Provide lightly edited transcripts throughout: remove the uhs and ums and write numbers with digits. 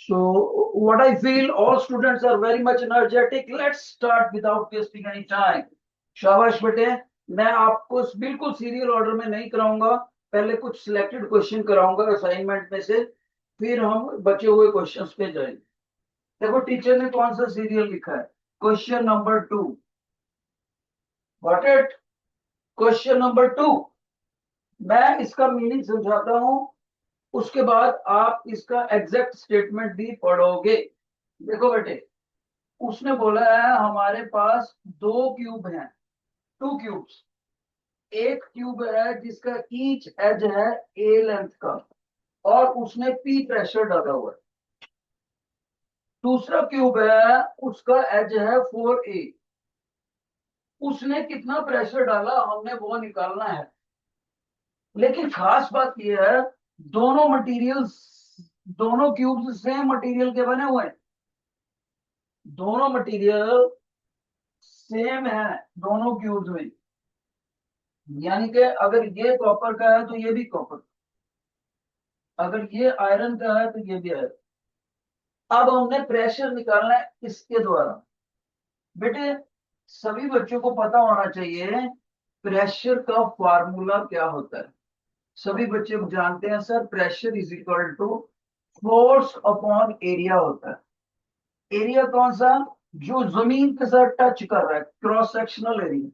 So what I feel, all students are very much energetic. Let's start without wasting any time. शाबाश बेटे, मैं आपको बिल्कुल serial order में नहीं कराऊंगा, पहले कुछ सिलेक्टेड क्वेश्चन कराऊंगा असाइनमेंट में से, फिर हम बचे हुए क्वेश्चंस पे जाएंगे। देखो टीचर ने कौन सा सीरियल लिखा है, question number 2। What it, question number 2। मैं इसका मीनिंग समझाता हूं, उसके बाद आप इसका एग्जैक्ट स्टेटमेंट भी पढ़ोगे। देखो बेटे, उसने बोला है हमारे पास दो क्यूब हैं, टू क्यूब्स। एक क्यूब है जिसका ईच एज है ए लेंथ का, और उसने पी प्रेशर डाला हुआ है। दूसरा क्यूब है, उसका एज है 4a। उसने कितना प्रेशर डाला हमने वो निकालना है। लेकिन खास बात यह है, दोनों मटेरियल्स, दोनों क्यूब्स सेम मटेरियल के बने हुए हैं। दोनों मटेरियल सेम है दोनों क्यूब्स में, यानी कि अगर ये कॉपर का है तो ये भी कॉपर, अगर ये आयरन का है तो ये भी आयरन। अब हमने प्रेशर निकालना है इसके द्वारा। बेटे सभी बच्चों को पता होना चाहिए प्रेशर का फार्मूला क्या होता है। सभी बच्चे जानते हैं sir, pressure is equal to force upon area होता है। एरिया कौन सा, जो जमीन के साथ टच कर रहा है, क्रॉस सेक्शनल एरिया।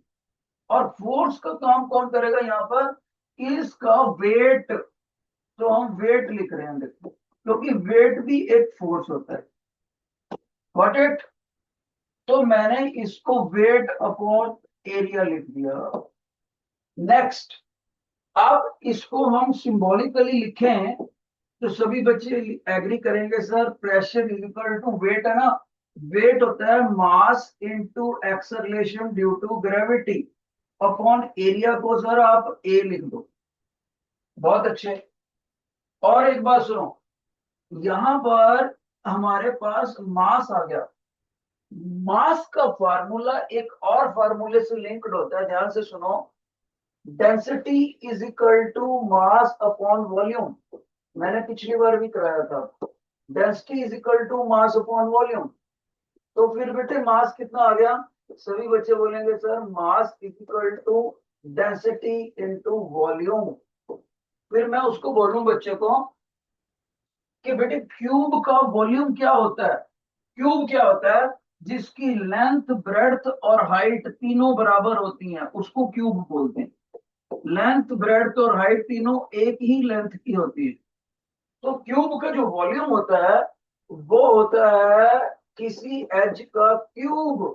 और फोर्स का काम कौन करेगा यहाँ पर, इसका वेट। तो हम वेट लिख रहे हैं देखो, क्योंकि वेट भी एक फोर्स होता है। व्हाट इट, तो मैंने इसको वेट अपॉन एरिया लिख दिया। नेक्स्ट, अब इसको हम सिंबॉलिकली लिखें तो सभी बच्चे एग्री करेंगे sir, pressure is equal to weight है ना। वेट होता है mass into acceleration due to gravity upon area को सर आप ए लिख दो। बहुत अच्छे। और एक बात सुनो, यहां पर हमारे पास मास आ गया। मास का फार्मूला एक और फार्मूले से लिंक्ड होता है, ध्यान से सुनो। Density is equal to mass upon volume. मैंने पिछली बार भी कराया था, density is equal to mass upon volume. तो फिर बेटे मास कितना आ गया, सभी बच्चे बोलेंगे sir mass is equal to density into volume. फिर मैं उसको बोलूं बच्चे को कि बेटे क्यूब का वॉल्यूम क्या होता है। क्यूब क्या होता है, जिसकी लेंथ ब्रेड्थ और हाइट तीनों बराबर होती हैं उसको क्यूब बोलते हैं। लेंथ ब्रेड्थ और हाइट तीनों एक ही लेंथ की होती है। तो क्यूब का जो वॉल्यूम होता है वो होता है किसी एज का क्यूब।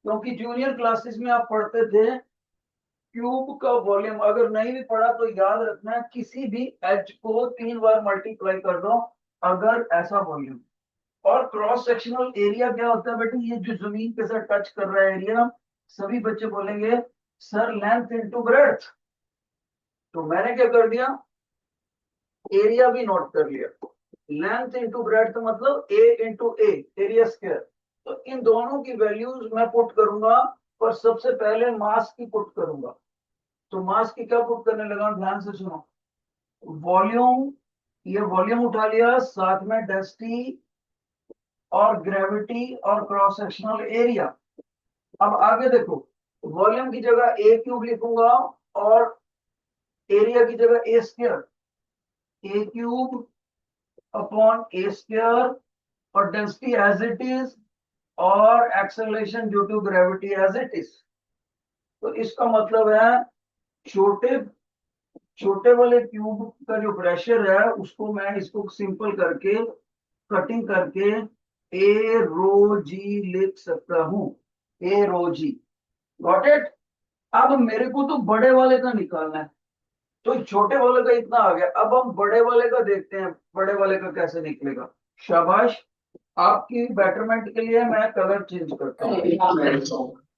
क्योंकि जूनियर क्लासेस में आप पढ़ते थे क्यूब का वॉल्यूम, अगर नहीं भी पढ़ा तो याद रखना है किसी भी एज को 3 बार मल्टीप्लाई कर दो अगर ऐसा वॉल्यूम। और क्रॉस सेक्शनल एरिया क्या होता है बेटे, ये जो जमीन के साथ टच कर रहा है एरिया। सभी बच्चे बोलेंगे सर लेंथ इनटू ब्रेड्थ। तो मैंने क्या कर दिया, एरिया भी नोट कर लिया। लेंथ इंटू ब्रेड्थ मतलब ए इंटू ए, एरिया स्क्वायर। तो इन दोनों की वैल्यूज मैं पुट करूंगा, पर सबसे पहले मास की पुट करूंगा। तो मास की क्या पुट करने लगा, ध्यान से सुनो। वॉल्यूम, ये वॉल्यूम उठा लिया, साथ में डेंसिटी और ग्रेविटी और क्रॉस सेक्शनल एरिया। अब आगे देखो, वॉल्यूम की जगह ए क्यूब लिखूंगा और एरिया की जगह a square. A cube upon a square, और डेंसिटी एज इट इज, और acceleration due to gravity as it is. तो इसका मतलब है छोटे छोटे वाले क्यूब का जो प्रेशर है उसको मैं इसको सिंपल करके, कटिंग करके ए रो जी लिख सकता हूं। ए रो जी, गॉट इट। अब मेरे को तो बड़े वाले का निकालना है, तो छोटे वाले का इतना आ गया। अब हम बड़े वाले का देखते हैं, बड़े वाले का कैसे निकलेगा। शाबाश, आपकी बेटरमेंट के लिए मैं कलर चेंज करता हूँ।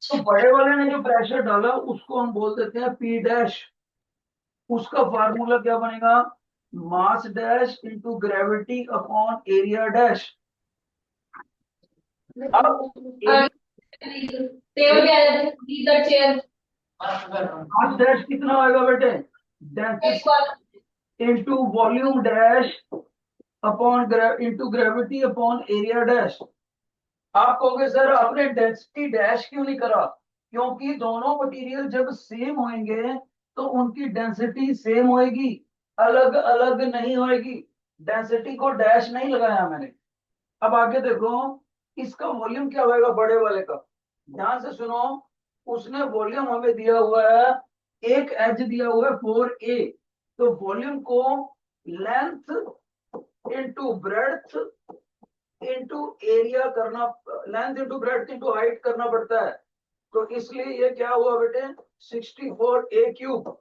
तो बड़े वाले ने जो प्रेशर डाला उसको हम बोल देते हैं पी डैश। उसका फार्मूला क्या बनेगा, mass dash into gravity upon area dash. अब मास डैश कितना आएगा बेटे, density into volume dash upon into gravity upon area dash. आप कहोगे सर आपने डेंसिटी डैश क्यों नहीं करा? क्योंकि दोनों मटेरियल जब सेम होंगे तो उनकी डेंसिटी सेम होएगी, अलग अलग नहीं होएगी। डेंसिटी को डैश नहीं लगाया मैंने। अब आगे देखो, इसका वॉल्यूम क्या होएगा बड़े वाले का? ध्यान से सुनो। उसने वॉल्यूम हमें दिया हुआ है, एक एज दिया हुआ है 4a। तो वॉल्यूम को length into breadth into area करना, length into breadth into height करना पड़ता है। तो इसलिए ये क्या हुआ बेटे, 64a क्यूब।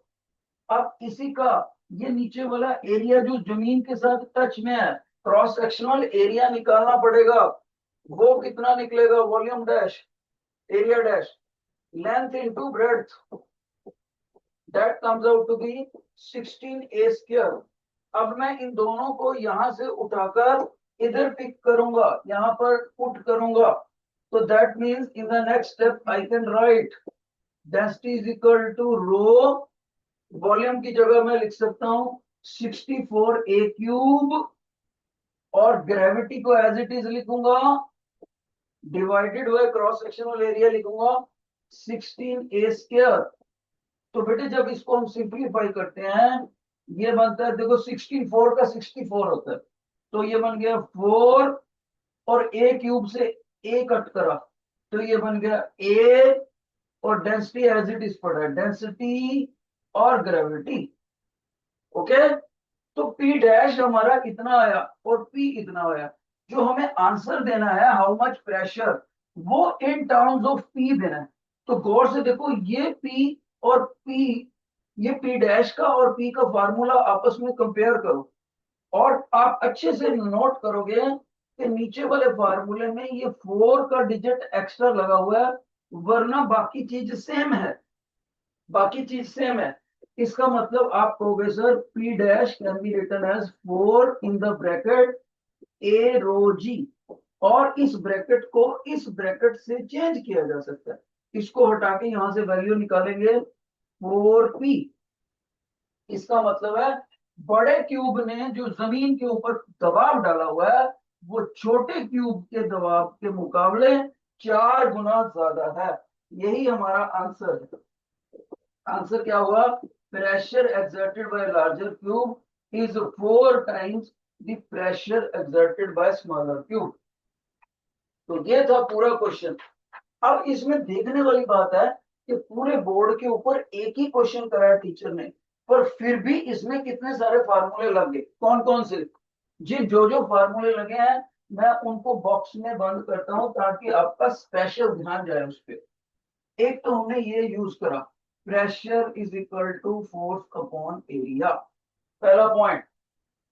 अब इसी का ये नीचे वाला एरिया जो जमीन के साथ टच में है, क्रॉस सेक्शनल एरिया निकालना पड़ेगा। वो कितना निकलेगा? Volume dash area dash length into breadth, that comes out to be 16a square. अब मैं इन दोनों को यहां से उठाकर इधर पिक करूंगा, यहां पर पुट करूंगा। तो that means in the next step I can write density is equal to rho, volume की जगह मैं लिख सकता हूं 64a क्यूब, और ग्रेविटी को एज इट इज लिखूंगा, divided by cross sectional area लिखूंगा 16a स्क्वायर। तो बेटे जब इसको हम सिंप्लीफाई करते हैं, ये बनता है, देखो 64 का 64 होता है, तो ये बन गया 4, और a क्यूब से a कट करा तो ये बन गया a, और डेंसिटी एज इट इज पड़ा है, डेंसिटी और ग्रेविटी। ओके, तो P डैश हमारा इतना आया और P इतना आया। जो हमें आंसर देना है हाउ मच प्रेशर, वो इन टर्म्स ऑफ P देना है। तो गौर से देखो, ये P और P, ये P डैश का और P का फार्मूला आपस में कंपेयर करो, और आप अच्छे से नोट करोगे कि नीचे वाले फार्मूले में ये 4 का डिजिट एक्स्ट्रा लगा हुआ है, वरना बाकी चीज सेम है, बाकी चीज सेम है। इसका मतलब आप कहोगे sir P dash can be written as 4 in the bracket A rho G, और इस ब्रैकेट को इस ब्रैकेट से चेंज किया जा सकता है। इसको हटा के यहां से वैल्यू निकालेंगे 4P। इसका मतलब है बड़े क्यूब ने जो जमीन के ऊपर दबाव डाला हुआ है, वो छोटे क्यूब के दबाव के मुकाबले 4 गुना ज्यादा है। यही हमारा आंसर है। आंसर क्या हुआ? Pressure exerted by a larger cube is 4 times the pressure exerted by smaller cube। तो ये था पूरा क्वेश्चन। अब इसमें देखने वाली बात है कि पूरे बोर्ड के ऊपर एक ही क्वेश्चन कराया टीचर ने, पर फिर भी इसमें कितने सारे फार्मूले लग गए। कौन कौन से? जी, जो जो फार्मूले लगे हैं मैं उनको बॉक्स में बंद करता हूं ताकि आपका स्पेशल ध्यान जाए उस पर। एक तो हमने ये यूज करा, pressure is equal to force upon area, पहला पॉइंट।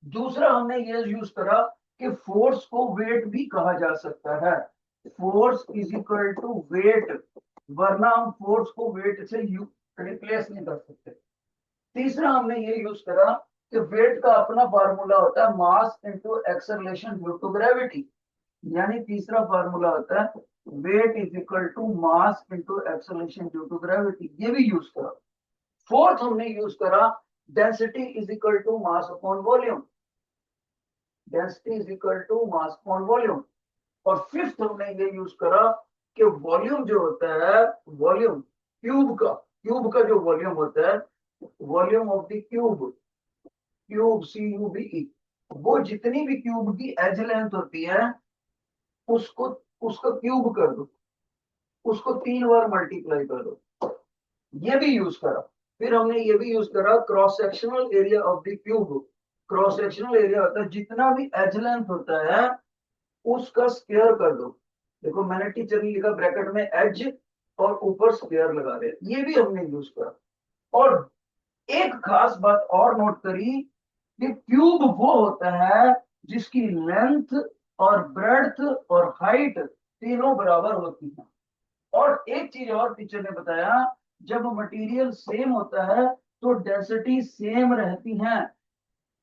दूसरा हमने ये यूज करा कि फोर्स को वेट भी कहा जा सकता है, force is equal to weight, वरना हम फोर्स को वेट से रिप्लेस नहीं कर सकते। तीसरा हमने ये यूज करा कि वेट का अपना फार्मूला होता है mass into acceleration due to gravity, यानी तीसरा फार्मूला होता है weight is equal to mass into acceleration due to gravity, ये भी यूज करा। फोर्थ हमने यूज करा density is equal to mass upon volume, density is equal to mass upon volume. और फिफ्थ हमने ये यूज करा कि वॉल्यूम जो होता है, वॉल्यूम क्यूब का जो वॉल्यूम होता है, volume of the cube, cube CUBE, वो जितनी भी क्यूब की एज लेंथ होती है उसको उसका क्यूब कर दो, उसको 3 बार मल्टीप्लाई कर दो, ये भी यूज करा। फिर हमने ये भी यूज करा cross sectional area of the cube. Cross sectional area होता है जितना भी एज लेंथ होता है उसका स्क्वायर कर दो। देखो मैंने टीचर ने लिखा ब्रैकेट में एज और ऊपर स्क्वायर लगा दे, ये भी हमने यूज करा। और एक खास बात और नोट करी कि क्यूब वो होता है जिसकी लेंथ और ब्रेड्थ और हाइट तीनों बराबर होती है। और एक चीज और टीचर ने बताया, जब मटेरियल सेम होता है तो डेंसिटी सेम रहती है।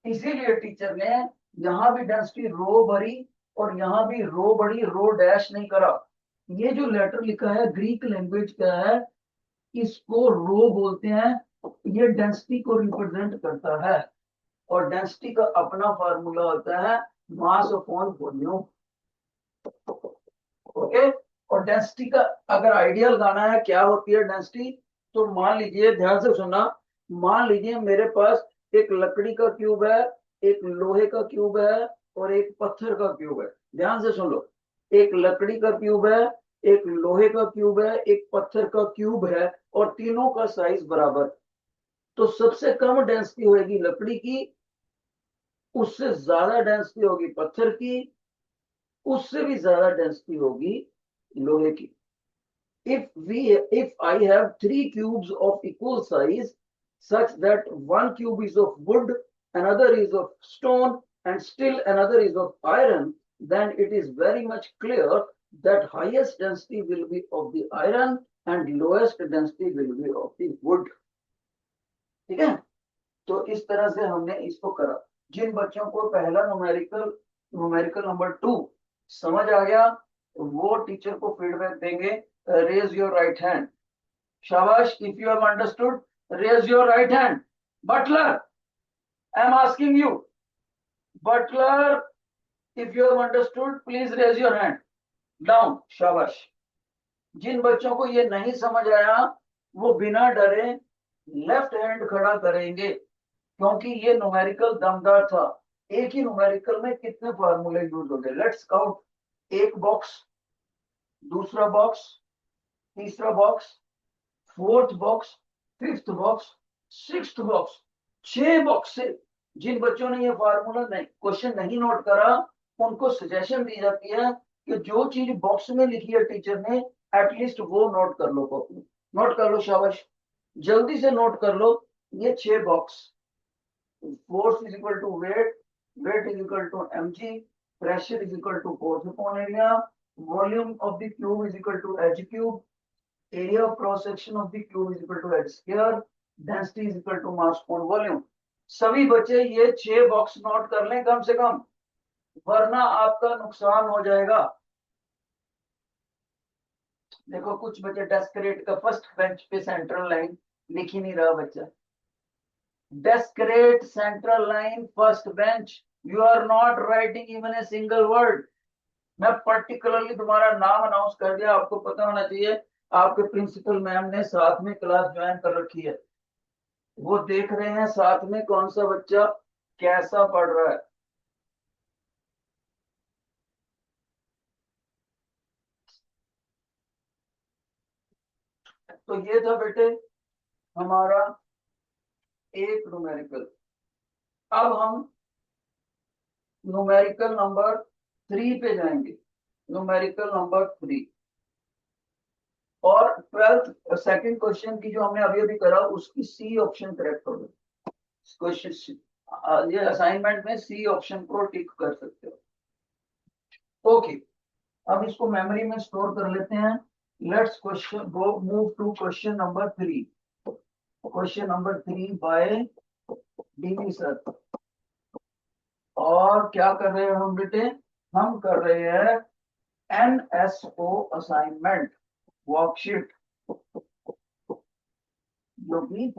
इसीलिए टीचर ने यहाँ भी डेंसिटी रो भरी और यहाँ भी रो बड़ी, रो डैश नहीं करा। ये जो लेटर लिखा है ग्रीक लैंग्वेज का है, इसको रो बोलते हैं। ये डेंसिटी को रिप्रेजेंट करता है, और डेंसिटी का अपना फार्मूला होता है मास अपॉन वॉल्यूम। ओके। और डेंसिटी का अगर आइडियल गाना है क्या होती है डेंसिटी, तो मान लीजिए, ध्यान से सुनना, मान लीजिए मेरे पास एक लकड़ी का क्यूब है, एक लोहे का क्यूब है और एक पत्थर का क्यूब है। ध्यान से सुन लो, एक लकड़ी का क्यूब है, एक लोहे का क्यूब है, एक पत्थर का क्यूब है, और तीनों का साइज बराबर। तो सबसे कम डेंसिटी होगी लकड़ी की, उससे ज्यादा डेंसिटी होगी पत्थर की, उससे भी ज्यादा डेंसिटी होगी लोहे की। If I have three cubes of equal size, such that one cube is of wood, another is of stone, and still another is of iron, then it is very much clear that highest density will be of the iron and lowest density will be of the wood. ठीक है। तो इस तरह से हमने इसको करा। जिन बच्चों को पहला न्यूमेरिकल न्यूमेरिकल नंबर 2 समझ आ गया, वो टीचर को फीडबैक देंगे। Raise your right hand. शाबाश। If you have understood, raise your right hand. Butler, I am asking you, Butler, if you have understood please raise your hand. Down. शाबाश। जिन बच्चों को ये नहीं समझ आया वो बिना डरे लेफ्ट हैंड खड़ा करेंगे, क्योंकि ये न्यूमेरिकल दमदार था। एक ही न्यूमेरिकल में कितने फार्मूले यूज हो गए, लेट्स काउंट। एक बॉक्स, दूसरा बॉक्स, तीसरा box, fourth box, fifth box, sixth box, 6 box से। जिन बच्चों ने ये फार्मूला नहीं, क्वेश्चन नहीं नोट करा, उनको सजेशन दी जाती है कि जो चीज बॉक्स में लिखी है टीचर ने, एटलीस्ट वो नोट कर लो कॉपी। नोट कर लो, शाबाश, जल्दी से नोट कर लो। ये 6 box. Force is equal to weight, weight is equal to mg, pressure is equal to force upon area, volume of the cube is equal to h cube, area of cross section of the cube is equal to h square, density is equal to mass upon volume। सभी बच्चे ये 6 box note कर लें कम से कम, वरना आपका नुकसान हो जाएगा। देखो कुछ बच्चे डेस्करेट का फर्स्ट बेंच पे सेंट्रल लाइन लिख ही नहीं रहा बच्चा। Desperate central line first bench. You are not writing even a single word. मैं पर्टिकुलरली तुम्हारा नाम अनाउंस कर दिया, आपको पता होना चाहिए। आपके प्रिंसिपल मैम ने साथ में क्लास ज्वाइन कर रखी है, वो देख रहे हैं साथ में कौन सा बच्चा कैसा पढ़ रहा है। तो ये था बेटे हमारा एक न्यूमेरिकल। अब हम न्यूमेरिकल नंबर 3 पे जाएंगे। न्यूमेरिकल नंबर 3 और 12th सेकंड क्वेश्चन की जो हमने अभी अभी करा उसकी सी ऑप्शन करेक्ट होगा। क्वेश्चन ये असाइनमेंट में सी ऑप्शन को टिक कर सकते हो। ओके, अब इसको मेमोरी में स्टोर कर लेते हैं। Let's question go move to question number 3। Question number 3 by DV sir. और क्या कर रहे हैं हम बेटे, हम कर रहे हैं एनएसओ असाइनमेंट वर्कशीट, जो कि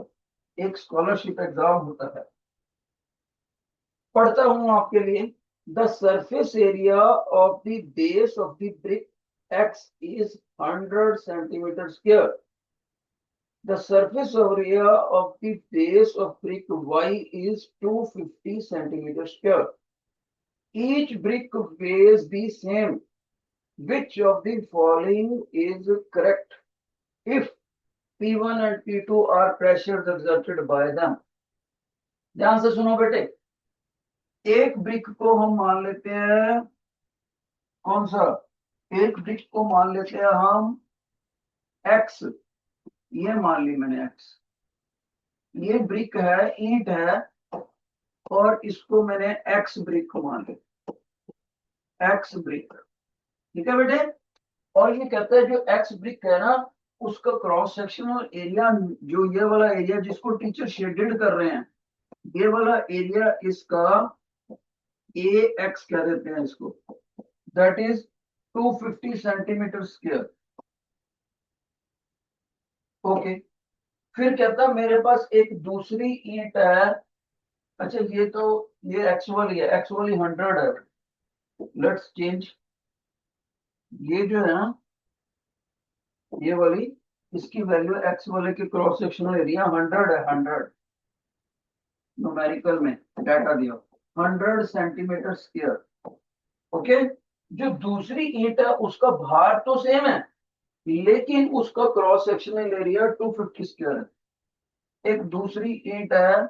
एक स्कॉलरशिप एग्जाम होता है। पढ़ता हूं आपके लिए। The surface area of the base of the brick x is 100 centimetre square. The surface area of the base of brick y is 250 centimeter square. Each brick weighs the same. Which of the following is correct? If P1 and P2 are pressures exerted by them. ध्यान से सुनो बेटे, एक brick को हम मान लेते हैं, कौन सा, एक ब्रिक को मान लेते हैं हम एक्स। ये मान ली मैंने एक्स, ये ब्रिक है, ईंट है, और इसको मैंने एक्स ब्रिक को मान लिया, एक्स ब्रिक। ठीक है बेटे। और ये कहता है जो एक्स ब्रिक है ना, उसका क्रॉस सेक्शनल एरिया, जो ये वाला एरिया जिसको टीचर शेडेड कर रहे हैं, ये वाला एरिया इसका ए एक्स कह देते हैं इसको, that is 250 centimetre square. Okay. फिर कहता मेरे पास एक दूसरी ईंट है। अच्छा, ये तो ये एक्स वाली है, एक्स वाली 100 है। Let's change. ये जो है ना, ये वाली, इसकी वैल्यू एक्स वाले की क्रॉस सेक्शनल एरिया 100 है, 100 न्यूमेरिकल में डाटा दिया, 100 सेंटीमीटर स्क्वायर। ओके। जो दूसरी ईंट है उसका भार तो सेम है, लेकिन उसका क्रॉस सेक्शनल एरिया 250 स्क्वायर है। एक दूसरी ईंट है,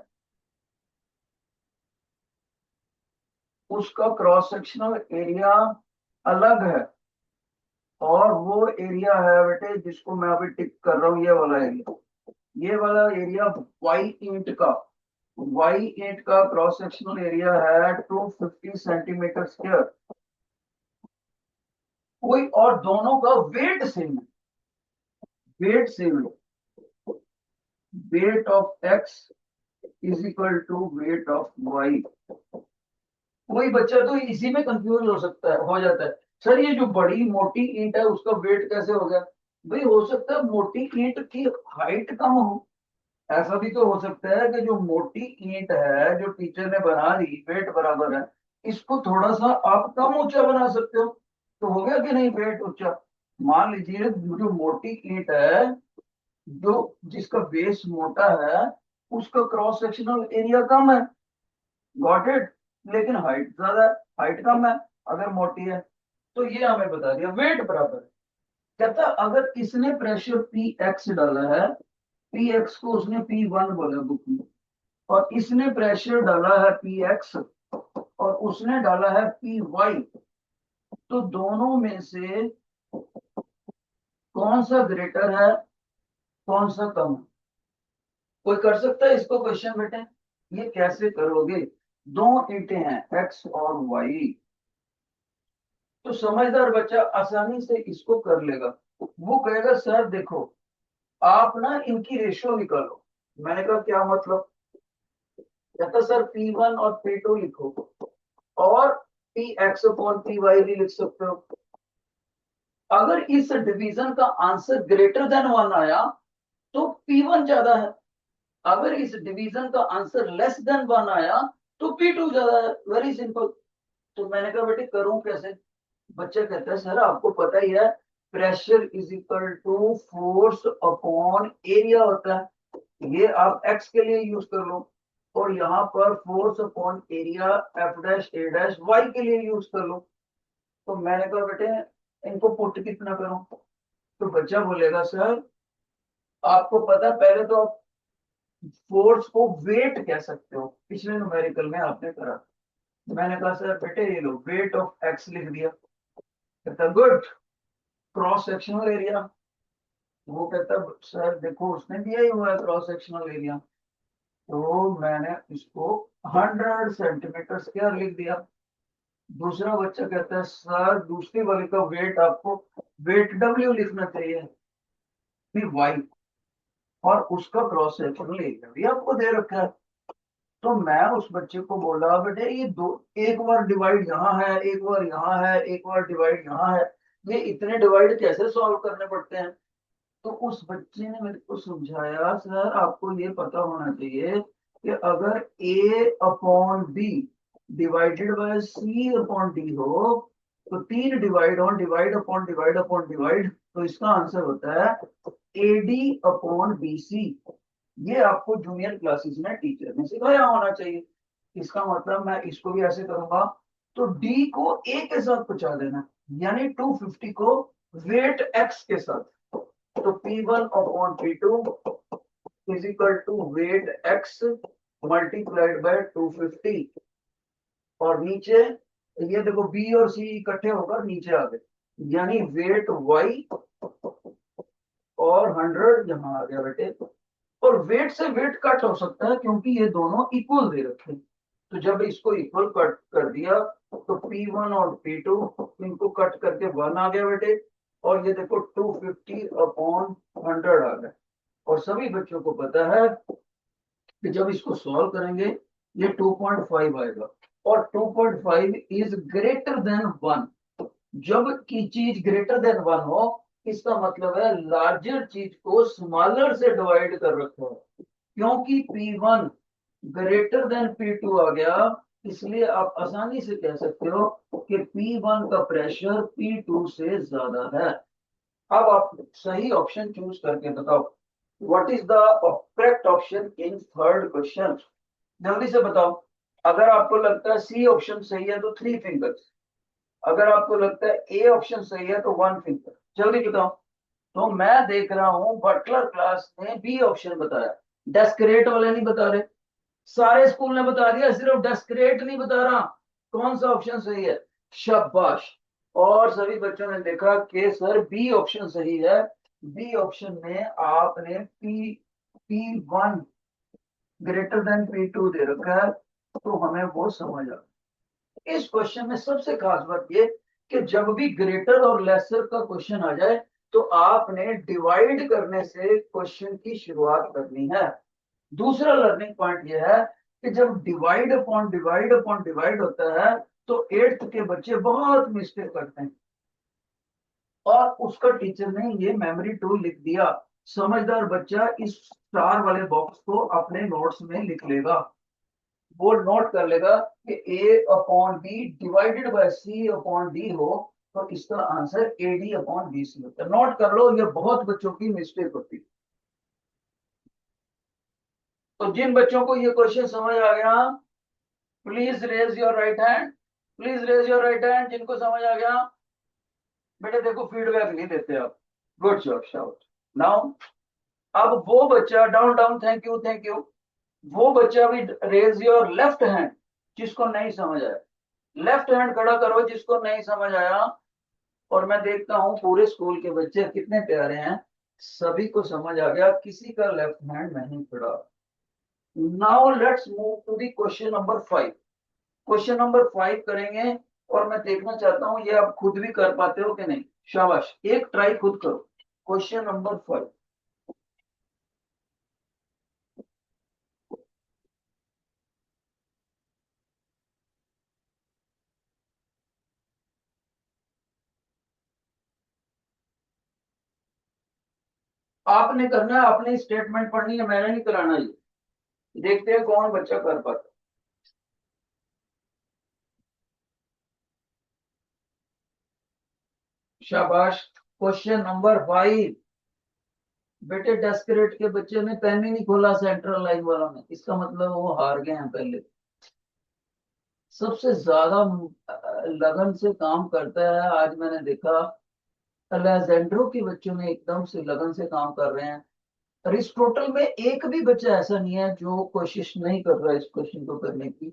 उसका क्रॉस सेक्शनल एरिया अलग है, और वो एरिया है बेटे जिसको मैं अभी टिक कर रहा हूँ, ये वाला एरिया, ये वाला एरिया वाई ईंट का, वाई ईंट का क्रॉस सेक्शनल एरिया है 250 सेंटीमीटर स्क्वायर। कोई और दोनों का वेट सेम है, वेट सेम है। Weight of x is equal to weight of y. कोई बच्चा तो इसी में कंफ्यूज हो सकता है, हो जाता है, सर ये जो बड़ी मोटी ईंट है उसका वेट कैसे हो गया? भाई हो सकता है मोटी ईंट की हाइट कम हो, ऐसा भी तो हो सकता है कि जो मोटी ईंट है जो टीचर ने बना दी वेट बराबर है, इसको थोड़ा सा आप कम ऊंचा बना सकते हो, तो हो गया कि नहीं वेट ऊंचा। मान लीजिए जो मोटी ईंट है, जो जिसका बेस मोटा है, उसका क्रॉस सेक्शनल एरिया कम है, गॉट इट, लेकिन हाइट ज्यादा है, हाइट कम है अगर मोटी है। तो ये हमें बता दिया वेट बराबर है। कहता अगर इसने प्रेशर पी एक्स डाला है, पी एक्स को उसने पी वन बोला बुक में, और इसने प्रेशर डाला है पी एक्स और उसने डाला है पी वाई, तो दोनों में से कौन सा ग्रेटर है, कौन सा कम है? कोई कर सकता है इसको क्वेश्चन बेटे? ये कैसे करोगे? दो ईंटें हैं एक्स और वाई, तो समझदार बच्चा आसानी से इसको कर लेगा। वो कहेगा सर देखो, आप ना इनकी रेशियो निकालो। मैंने कहा क्या मतलब? कहता सर P1 और P2 लिखो, और p x upon p y भी लिख सकते हो। अगर इस डिवीजन का आंसर ग्रेटर देन वन आया तो P1 ज्यादा है, अगर इस डिवीजन का आंसर लेस देन वन आया तो P2 ज्यादा है, वेरी सिंपल। तो मैंने कहा बेटे करूं कैसे? बच्चा कहता है सर आपको पता ही है, pressure is equal to force upon area होता है, ये आप एक्स के लिए यूज कर लो, और यहाँ पर force upon area f dash a dash y के लिए यूज कर लो। तो मैंने कहा बेटे इनको पुट कितना करूं? तो बच्चा बोलेगा सर आपको पता है, पहले तो आप फोर्स को वेट कह सकते हो, पिछले न्यूमेरिकल में आपने करा। मैंने कहा सर बेटे ये लो वेट ऑफ एक्स लिख दिया। कहता गुड, क्रॉस सेक्शनल एरिया। वो कहता सर देखो उसने दिया ही हुआ है क्रॉस सेक्शनल एरिया, तो मैंने इसको 100 सेंटीमीटर स्क्वायर लिख दिया। दूसरा बच्चा कहता है सर दूसरी वाली का वेट आपको वेट डब्ल्यू लिखना चाहिए, फिर वाई, और उसका क्रॉस सेक्शनल एरिया भी आपको दे रखा है। तो मैं उस बच्चे को बोला बेटे ये दो, एक बार डिवाइड यहाँ है, एक बार यहाँ है, एक बार डिवाइड यहाँ है, ये इतने डिवाइड कैसे सॉल्व करने पड़ते हैं? तो उस बच्चे ने मेरे को समझाया सर आपको ये पता होना चाहिए कि अगर a upon b divided by c upon d हो, तो तीन divide on divide upon divide, तो इसका आंसर होता है एडी अपॉन बी सी। ये आपको जूनियर क्लासेस में टीचर ने सिखाया होना चाहिए। इसका मतलब मैं इसको भी ऐसे करूंगा, तो डी को ए के साथ पहुंचा देना, यानी 250 को वेट एक्स के साथ, तो P1 upon P2 is equal to weight x multiplied by 250, और नीचे ये देखो B और C इकट्ठे होकर नीचे आ गए, यानी वेट y और 100 यहाँ आ गया बेटे। और वेट से वेट कट हो सकता है क्योंकि ये दोनों इक्वल दे रखे हैं, तो जब इसको इक्वल कट कर दिया तो P1 और P2 इनको कट करके 1 आ गया बेटे, और ये देखो 250 अपॉन 100 आ गया। और सभी बच्चों को पता है कि जब इसको सॉल्व करेंगे ये 2.5 आएगा, और 2.5 इज ग्रेटर देन 1। जब की चीज ग्रेटर देन 1 हो, इसका मतलब है लार्जर चीज को स्मॉलर से डिवाइड कर रखा है, क्योंकि P1 ग्रेटर देन P2 आ गया, इसलिए आप आसानी से कह सकते हो कि P1 का प्रेशर P2 से ज्यादा है। अब आप सही ऑप्शन चूज करके बताओ, what is the correct option in third question. जल्दी से बताओ। अगर आपको लगता है सी ऑप्शन सही है तो 3 फिंगर्स, अगर आपको लगता है ए ऑप्शन सही है तो 1 फिंगर। जल्दी बताओ। तो मैं देख रहा हूं बटलर क्लास ने बी ऑप्शन बताया, डेस्करेट वाले नहीं बता रहे। सारे स्कूल ने बता दिया, सिर्फ डेस्करेट नहीं बता रहा। कौन सा ऑप्शन सही है? शाबाश। और सभी बच्चों ने देखा कि सर बी ऑप्शन सही है। बी ऑप्शन में आपने P1 ग्रेटर देन P2 दे रखा है, तो हमें वो समझ आ। इस क्वेश्चन में सबसे खास बात ये कि जब भी ग्रेटर और लेसर का क्वेश्चन आ जाए तो आपने डिवाइड करने से क्वेश्चन की शुरुआत करनी है। दूसरा लर्निंग पॉइंट यह है कि जब डिवाइड अपॉन डिवाइड होता है तो एट्थ के बच्चे बहुत मिस्टेक करते हैं, और उसका टीचर ने ये मेमोरी टूल लिख दिया। समझदार बच्चा इस स्टार वाले बॉक्स को अपने नोट्स में लिख लेगा, वो नोट कर लेगा कि a upon b divided by c upon d हो, तो इसका answer a d upon b c होता है। नोट कर लो, ये बहुत बच्चों की मिस्टेक होती है। तो जिन बच्चों को ये क्वेश्चन समझ आ गया, please raise your right hand. Please raise your right hand जिनको समझ आ गया। बेटे देखो, फीडबैक नहीं देते आप। Good job, shout. नाउ अब वो बच्चा, down down, thank you thank you. वो बच्चा भी रेज योर लेफ्ट हैंड जिसको नहीं समझ आया। लेफ्ट हैंड खड़ा करो जिसको नहीं समझ आया। और मैं देखता हूँ पूरे स्कूल के बच्चे कितने प्यारे हैं, सभी को समझ आ गया, किसी का लेफ्ट हैंड नहीं खड़ा। Now let's move to the question number 5। Question number 5 करेंगे, और मैं देखना चाहता हूँ ये आप खुद भी कर पाते हो कि नहीं। शाबाश, एक ट्राई खुद करो। Question number 5। आपने करना है, अपनी स्टेटमेंट पढ़नी है, मैंने नहीं कराना ये। देखते हैं कौन बच्चा कर पाता। शाबाश। Question number 5। बेटे डेस्करेट के बच्चे ने पेन ही नहीं खोला, सेंट्रल लाइन वालों ने, इसका मतलब वो हार गए हैं पहले। सबसे ज्यादा लगन से काम करता है आज मैंने देखा, अलेजेंड्रो के बच्चों ने एकदम से लगन से काम कर रहे हैं। अरिस्टोटल में एक भी बच्चा ऐसा नहीं है जो कोशिश नहीं कर रहा है इस क्वेश्चन को करने की।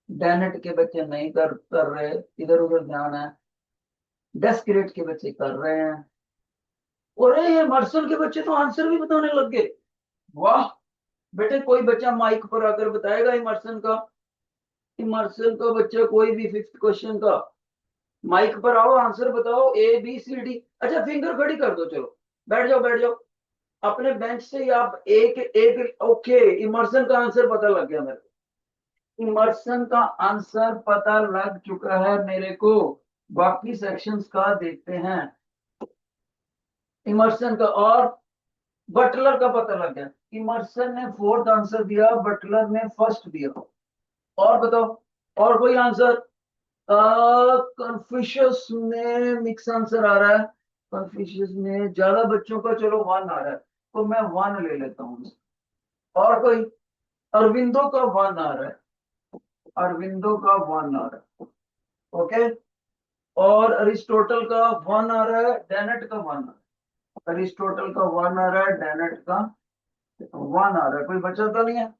डैनेट के बच्चे नहीं कर रहे, इधर उधर ध्यान है। डेस्करेट के बच्चे कर रहे हैं। और ये मर्सल के बच्चे तो आंसर भी बताने लग गए। वाह। बेटे कोई बच्चा माइक पर आकर बताएगा इमर्सन का, इमर्सन का बच्चा कोई भी फिफ्थ क्वेश्चन का, माइक पर आओ, आंसर बताओ, ए बी सी डी। अच्छा फिंगर खड़ी कर दो, चलो बैठ जाओ बैठ जाओ। अपने बेंच से ही आप एक एक, ओके, इमर्सन का आंसर पता लग गया मेरे को। इमर्सन का आंसर पता लग चुका है मेरे को। बाकी सेक्शंस का देखते हैं। इमर्सन का और बटलर का पता लग गया। इमर्सन ने फोर्थ आंसर दिया, बटलर ने फर्स्ट दिया। और बताओ, और कोई आंसर? कन्फ्यूशियस में मिक्स आंसर आ रहा है। कन्फ्यूशियस में ज्यादा बच्चों का, चलो 1 आ रहा है, तो मैं 1 ले लेता हूँ। और कोई? अरविंदो का 1 आ रहा है, अरविंदो का 1 आ रहा है। ओके। और अरिस्टोटल का 1 आ रहा है, डेनेट का 1 आ रहा है। अरिस्टोटल का 1 आ रहा है, डेनेट का 1 आ रहा है। कोई बचा तो नहीं है?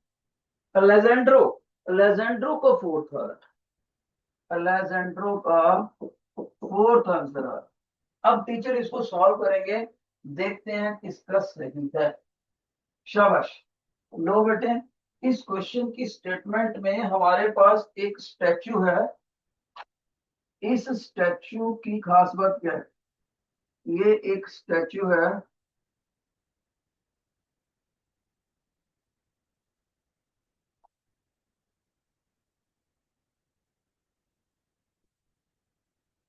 अलेजेंड्रो, अलेजेंड्रो का 4th आ रहा है। अलेजेंड्रो का 4th आंसर आ रहा है। अब टीचर इसको सॉल्व करेंगे, देखते हैं किसका सही है। शाबाश। लो बेटे, इस क्वेश्चन की स्टेटमेंट में हमारे पास एक स्टैचू है। इस स्टैचू की खास बात क्या है? ये एक स्टैचू है।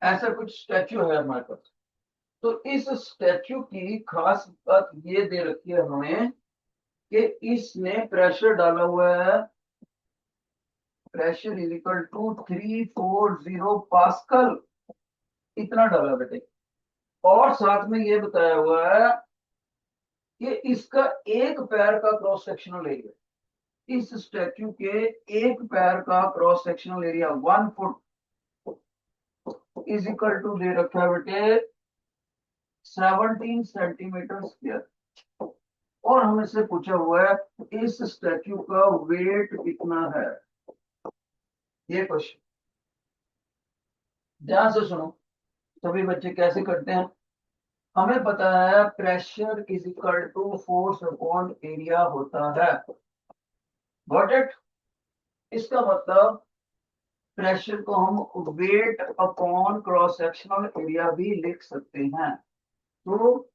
ऐसा कुछ स्टैचू है हमारे पास। तो इस स्टैचू की खास बात ये दे रखी है हमें कि इसने प्रेशर डाला हुआ है pressure is equal to 340 pascal, इतना डाला बेटे। और साथ में ये बताया हुआ है कि इसका एक पैर का क्रॉस सेक्शनल एरिया, इस स्टैच्यू के एक पैर का cross sectional area 1 foot is equal to दे रखा है बेटे 17 सेंटीमीटर स्क्वायर। और हमसे पूछा हुआ है इस स्टैच्यू का वेट कितना है, ये क्वेश्चन। ध्यान से सुनो, सभी बच्चे कैसे करते हैं। हमें पता है pressure is equal to force upon area होता है, गॉट इट। इसका मतलब प्रेशर को हम weight upon cross sectional area भी लिख सकते हैं। तो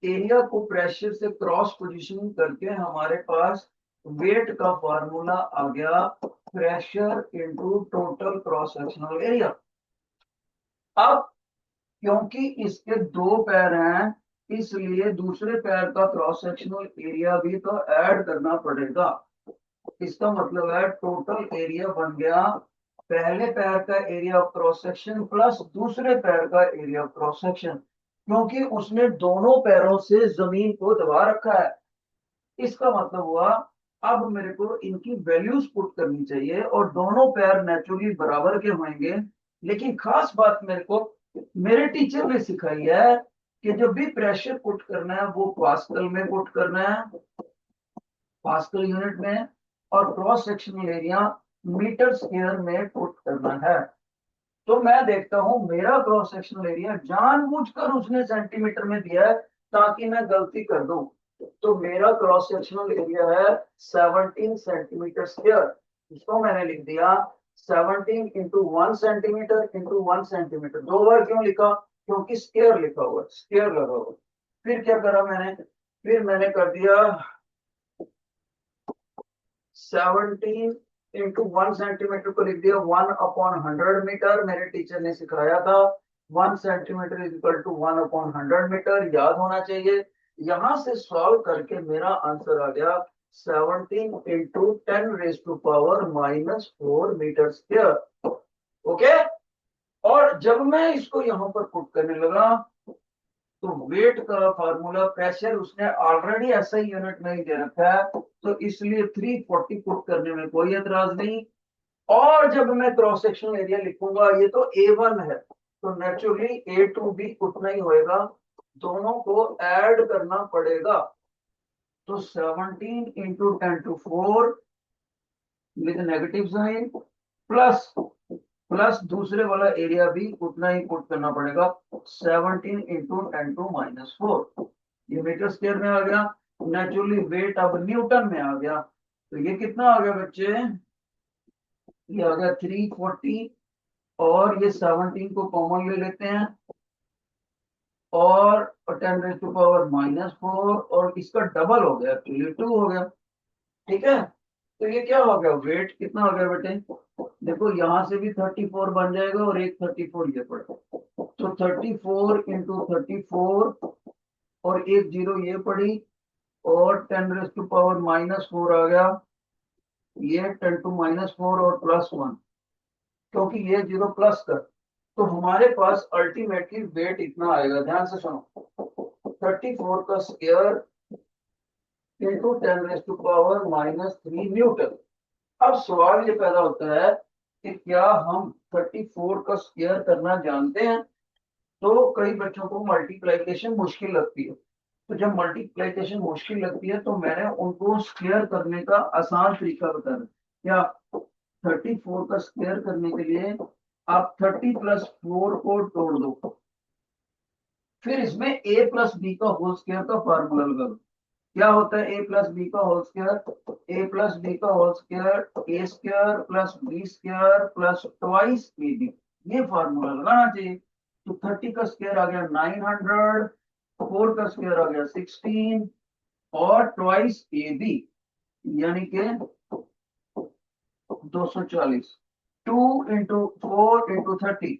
एरिया को प्रेशर से क्रॉस पोजीशनिंग करके हमारे पास वेट का फार्मूला आ गया pressure into total cross sectional area. अब क्योंकि इसके दो पैर हैं, इसलिए दूसरे पैर का क्रॉस सेक्शनल एरिया भी तो ऐड करना पड़ेगा। इसका मतलब है टोटल एरिया बन गया पहले पैर का area of cross section plus दूसरे पैर का एरिया ऑफ क्रॉस सेक्शन, क्योंकि उसने दोनों पैरों से जमीन को दबा रखा है। इसका मतलब हुआ अब मेरे को इनकी वैल्यूज पुट करनी चाहिए और दोनों पैर नेचुरली बराबर के होंगे। लेकिन खास बात मेरे को मेरे टीचर ने सिखाई है कि जब भी प्रेशर पुट करना है वो पास्कल में पुट करना है, पास्कल यूनिट में, और cross sectional area metre square में पुट करना है। तो मैं देखता हूं मेरा क्रॉस सेक्शनल एरिया जानबूझकर उसने सेंटीमीटर में दिया है ताकि मैं गलती कर दूं। तो मेरा क्रॉस सेक्शनल एरिया है 17 सेंटीमीटर स्क्वायर। इसको मैंने लिख दिया 17 इंटू 1 सेंटीमीटर इंटू 1 सेंटीमीटर। दो बार क्यों लिखा, क्योंकि स्क्वायर लिखा हुआ, स्क्वायर लगा हुआ। फिर क्या करा मैंने, फिर मैंने कर दिया 17 इंटू 1 सेंटीमीटर को लिख दिया 1/100 मीटर। मेरे टीचर ने सिखाया था 1 centimetre is equal to 1/100 metre, याद होना चाहिए। यहां से सॉल्व करके मेरा आंसर आ गया 17 इंटू 10⁻⁻⁴ मीटर स्क्वायर। ओके। और जब मैं इसको यहां पर पुट करने लगा तो वेट का फार्मूला प्रेशर उसने ऑलरेडी ऐसा ही यूनिट में ही दे रखा है, तो इसलिए 340 पुट करने में कोई एतराज नहीं। और जब मैं क्रॉस सेक्शनल एरिया लिखूंगा, ये तो A1 है तो नेचुरली A2 भी उतना ही होएगा, दोनों को ऐड करना पड़ेगा। तो 17 into 10⁴ with negative sign plus plus दूसरे वाला एरिया भी उतना ही पुट करना पड़ेगा 17 इंटू 10⁻⁴। ये मीटर स्क्वायर में आ गया। नेचुरली वेट अब न्यूटन में आ गया। तो ये कितना आ गया बच्चे, ये आ गया 340। और ये 17 को कॉमन ले लेते हैं और 10⁻⁻⁴, और इसका डबल हो गया, एक्चुअली 2 हो गया। ठीक है, तो ये क्या हो गया, वेट कितना हो गया बेटे, देखो यहां से भी 34 बन जाएगा और एक 34 ये पड़ेगा। तो 34 इंटू 34 और एक जीरो ये पड़ी और 10⁻⁻⁴ आ गया। ये 10⁻⁻⁴ और +1, क्योंकि ये जीरो प्लस कर, तो हमारे पास अल्टीमेटली वेट इतना आएगा। ध्यान से सुनो, 34 का स्क्वायर इंटू 10⁻⁻³ न्यूटन। अब सवाल ये पैदा होता है कि क्या हम 34 का स्क्वायर करना जानते हैं। तो कई बच्चों को मल्टीप्लिकेशन मुश्किल लगती है, तो जब मल्टीप्लिकेशन मुश्किल लगती है तो मैंने उनको स्क्वायर करने का आसान तरीका बता दिया। क्या 34 का स्क्वायर करने के लिए आप 30 + 4 को तोड़ दो, फिर इसमें a + b का होल स्क्वायर का फार्मूला लगा दो। क्या होता है a + b का होल स्क्वायर, a + b का whole square a square plus b square plus twice ab, ये फार्मूला लगाना चाहिए। तो 30 का स्क्वायर आ गया 900, 4 का स्क्वायर आ गया 16 और ट्वाइस ab यानी के 240, 2 इंटू 4 इंटू 30।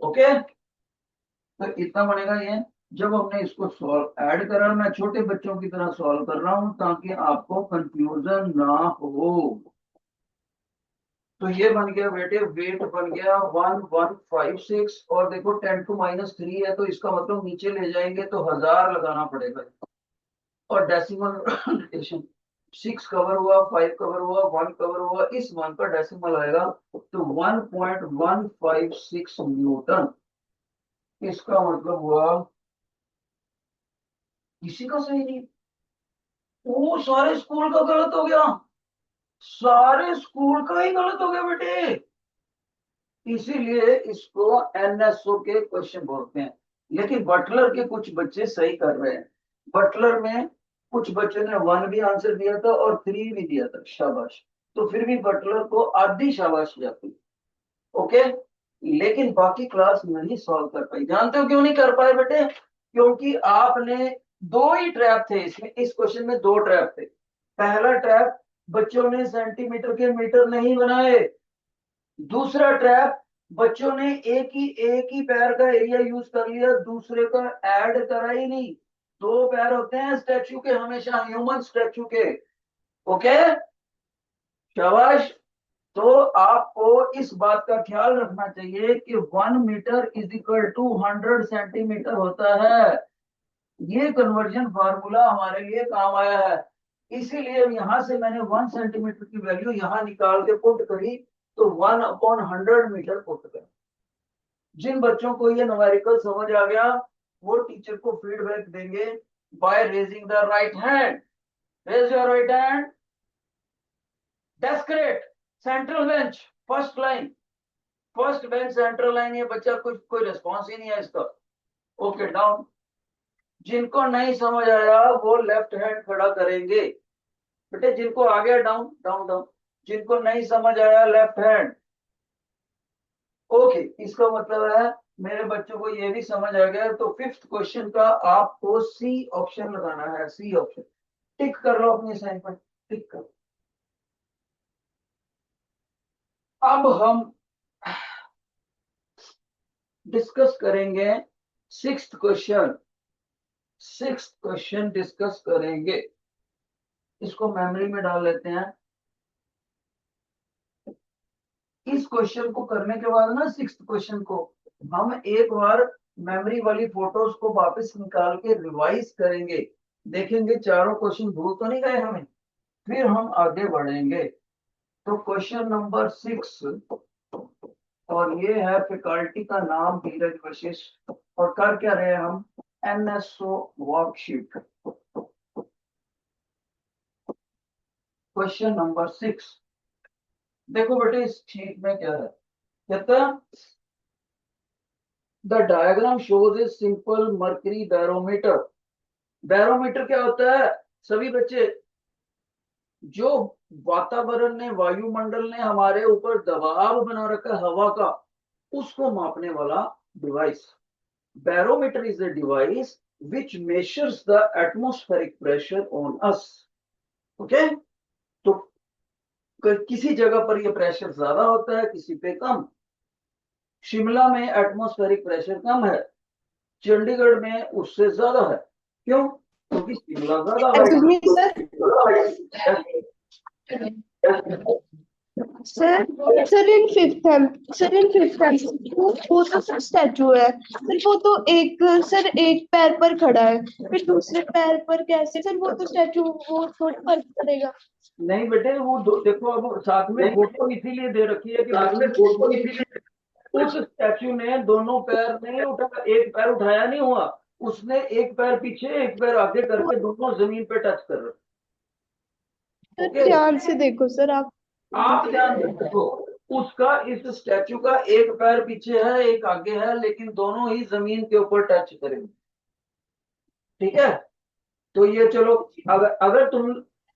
ओके, तो इतना बनेगा ये। जब हमने इसको सॉल्व ऐड करा, मैं छोटे बच्चों की तरह सॉल्व कर रहा हूं ताकि आपको कंफ्यूजन ना हो। तो ये बन गया बेटे, वेट बन गया 1156, और देखो 10⁻³ है, तो इसका मतलब नीचे ले जाएंगे तो 1000 लगाना पड़ेगा। और डेसिमल नोटेशन, 6 कवर हुआ, 5 कवर हुआ, 1 कवर हुआ, इस 1 का डेसिमल आएगा तो 1.156 न्यूटन। इसका मतलब हुआ किसी का सही नहीं, वो सारे स्कूल का गलत हो गया, सारे स्कूल का ही गलत हो गया बेटे। इसीलिए इसको एनएसओ के क्वेश्चन बोलते हैं। लेकिन बटलर के कुछ बच्चे सही कर रहे हैं। बटलर में कुछ बच्चों ने 1 भी आंसर दिया था और 3 भी दिया था, शाबाश। तो फिर भी बटलर को आधी शाबाश जाती। ओके। लेकिन बाकी क्लास नहीं सॉल्व कर पाई। जानते हो क्यों नहीं कर पाए बेटे? क्योंकि आपने दो ही ट्रैप थे इसमें, इस क्वेश्चन में दो ट्रैप थे। पहला ट्रैप, बच्चों ने सेंटीमीटर के मीटर नहीं बनाए। दूसरा ट्रैप, बच्चों ने एक ही पैर का एरिया यूज कर लिया, दूसरे का ऐड करा ही नहीं। दो पैर होते हैं स्टैचू के, हमेशा ह्यूमन स्टैचू के। ओके, शाबाश। तो आपको इस बात का ख्याल रखना चाहिए कि 1 metre is equal to 100 centimetre होता है। ये कन्वर्जन फार्मूला हमारे लिए काम आया है। इसीलिए यहां से मैंने 1 सेंटीमीटर की वैल्यू यहां निकाल के पुट करी, तो 1/100 मीटर पुट करी। जिन बच्चों को ये न्यूमेरिकल समझ आ गया, वो टीचर को फीडबैक देंगे by raising the right hand. Raise your right hand. Descartes, central bench, first line, first bench central line. ये बच्चा कुछ कोई रिस्पॉन्स ही नहीं है इसका। Okay, down. जिनको नहीं समझ आया वो लेफ्ट हैंड खड़ा करेंगे बेटे, जिनको आ गया डाउन डाउन डाउन, जिनको नहीं समझ आया लेफ्ट हैंड। ओके, इसका मतलब है मेरे बच्चों को ये भी समझ आ गया। तो फिफ्थ क्वेश्चन का आपको सी ऑप्शन लगाना है, सी ऑप्शन। टिक कर लो अपनी असाइनमेंट, टिक कर। अब हम डिस्कस करेंगे sixth question. Sixth question discuss करेंगे, इसको मेमोरी में डाल लेते हैं। इस क्वेश्चन को करने के बाद ना, सिक्स्थ क्वेश्चन को हम एक बार मेमोरी वाली फोटोज को वापस निकाल के रिवाइज करेंगे, देखेंगे चारों क्वेश्चन भूल तो नहीं गए हमें, फिर हम आगे बढ़ेंगे। तो क्वेश्चन नंबर 6, और ये है फैकल्टी का नाम धीरज वशिष्ठ, और कर क्या रहे हैं हम, एनएसओ वर्कशीट। क्वेश्चन नंबर 6, देखो बेटे इस शीट में क्या है। कहता है the diagram shows a simple mercury barometer. Barometer क्या होता है सभी बच्चे? जो वातावरण ने, वायुमंडल ने हमारे ऊपर दबाव बना रखा है हवा का, उसको मापने वाला device. Barometer is a device which measures the atmospheric pressure on us. Okay, तो किसी जगह पर ये प्रेशर ज्यादा होता है, किसी पे कम। शिमला में एटमॉस्फेरिक प्रेशर कम है, चंडीगढ़ में उससे ज्यादा है। क्यों? क्योंकि शिमला ज्यादा एक्सक्यूज मी है। सर सर इन फिफ्थ वो तो सर स्टैचू है सर, वो तो एक सर एक पैर पर खड़ा है, फिर दूसरे पैर पर कैसे सर? वो तो स्टैचू, वो थोड़ा फर्क पड़ेगा। नहीं बेटे, वो देखो, अब साथ में फोटो इसीलिए दे रखी है कि साथ में फोटो इसीलिए, उस स्टैचू ने दोनों पैर नहीं उठा, एक पैर उठाया नहीं हुआ, उसने एक पैर पीछे एक पैर आगे करके दोनों जमीन पे टच कर रहे। सर ओके, ध्यान से देखो सर आप ध्यान से देखो, उसका इस स्टैचू का एक पैर पीछे है एक आगे है, लेकिन दोनों ही जमीन के ऊपर टच करेंगे। ठीक है, तो ये चलो,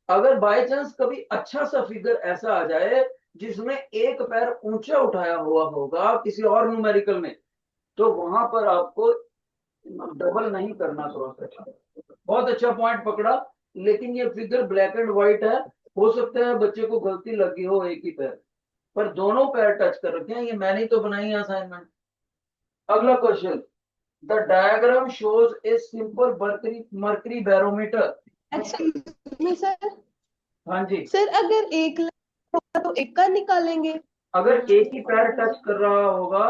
अगर बाय चांस कभी अच्छा सा फिगर ऐसा आ जाए जिसमें एक पैर ऊंचा उठाया हुआ होगा किसी और न्यूमेरिकल में, तो वहां पर आपको डबल नहीं करना थोड़ा सा। बहुत अच्छा पॉइंट पकड़ा। लेकिन ये फिगर ब्लैक एंड व्हाइट है, हो सकता है बच्चे को गलती लगी हो एक ही पैर पर, दोनों पैर टच कर रखे हैं। ये मैंने तो बनाई है असाइनमेंट। अगला question, the diagram shows a simple mercury barometer. Excuse me sir हाँ जी। सर अगर एक होगा तो एक का निकालेंगे। अगर एक ही पैर टच कर रहा होगा,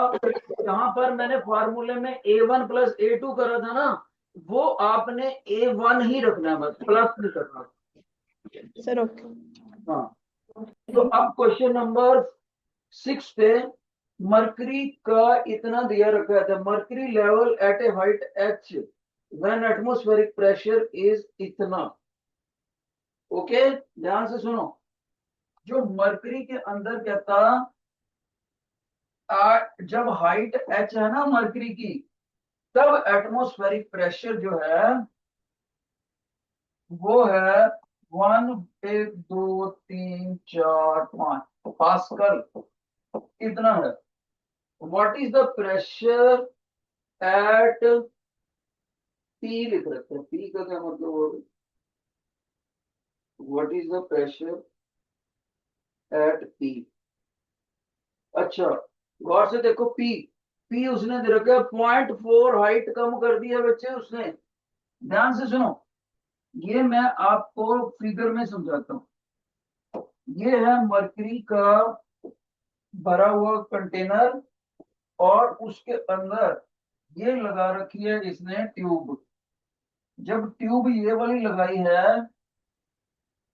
यहाँ पर मैंने फार्मूले में A1 प्लस A2 करा था ना, वो आपने A1 ही रखना है, बस प्लस नहीं करना। Sir okay. हाँ, तो अब क्वेश्चन नंबर 6 पे मरकरी का इतना दिया रखा था, mercury level at a height h when atmospheric pressure is इतना। ओके, ध्यान से सुनो। जो मरकरी के अंदर कहता, जब हाइट h है ना मरकरी की, तब एटमॉस्फेरिक प्रेशर जो है वो है 1 2 3 4 5 पास्कल, इतना है। What is the pressure at P लिख रखते हैं, पी का क्या मतलब होगा, what is the pressure at P. अच्छा, गौर से देखो, पी पी उसने दे रखा है 0.4, हाइट कम कर दी है बच्चे उसने। ध्यान से सुनो, ये मैं आपको फिगर में समझाता हूँ। ये है मरकरी का भरा हुआ कंटेनर, और उसके अंदर ये लगा रखी है इसने ट्यूब। जब ट्यूब ये वाली लगाई है,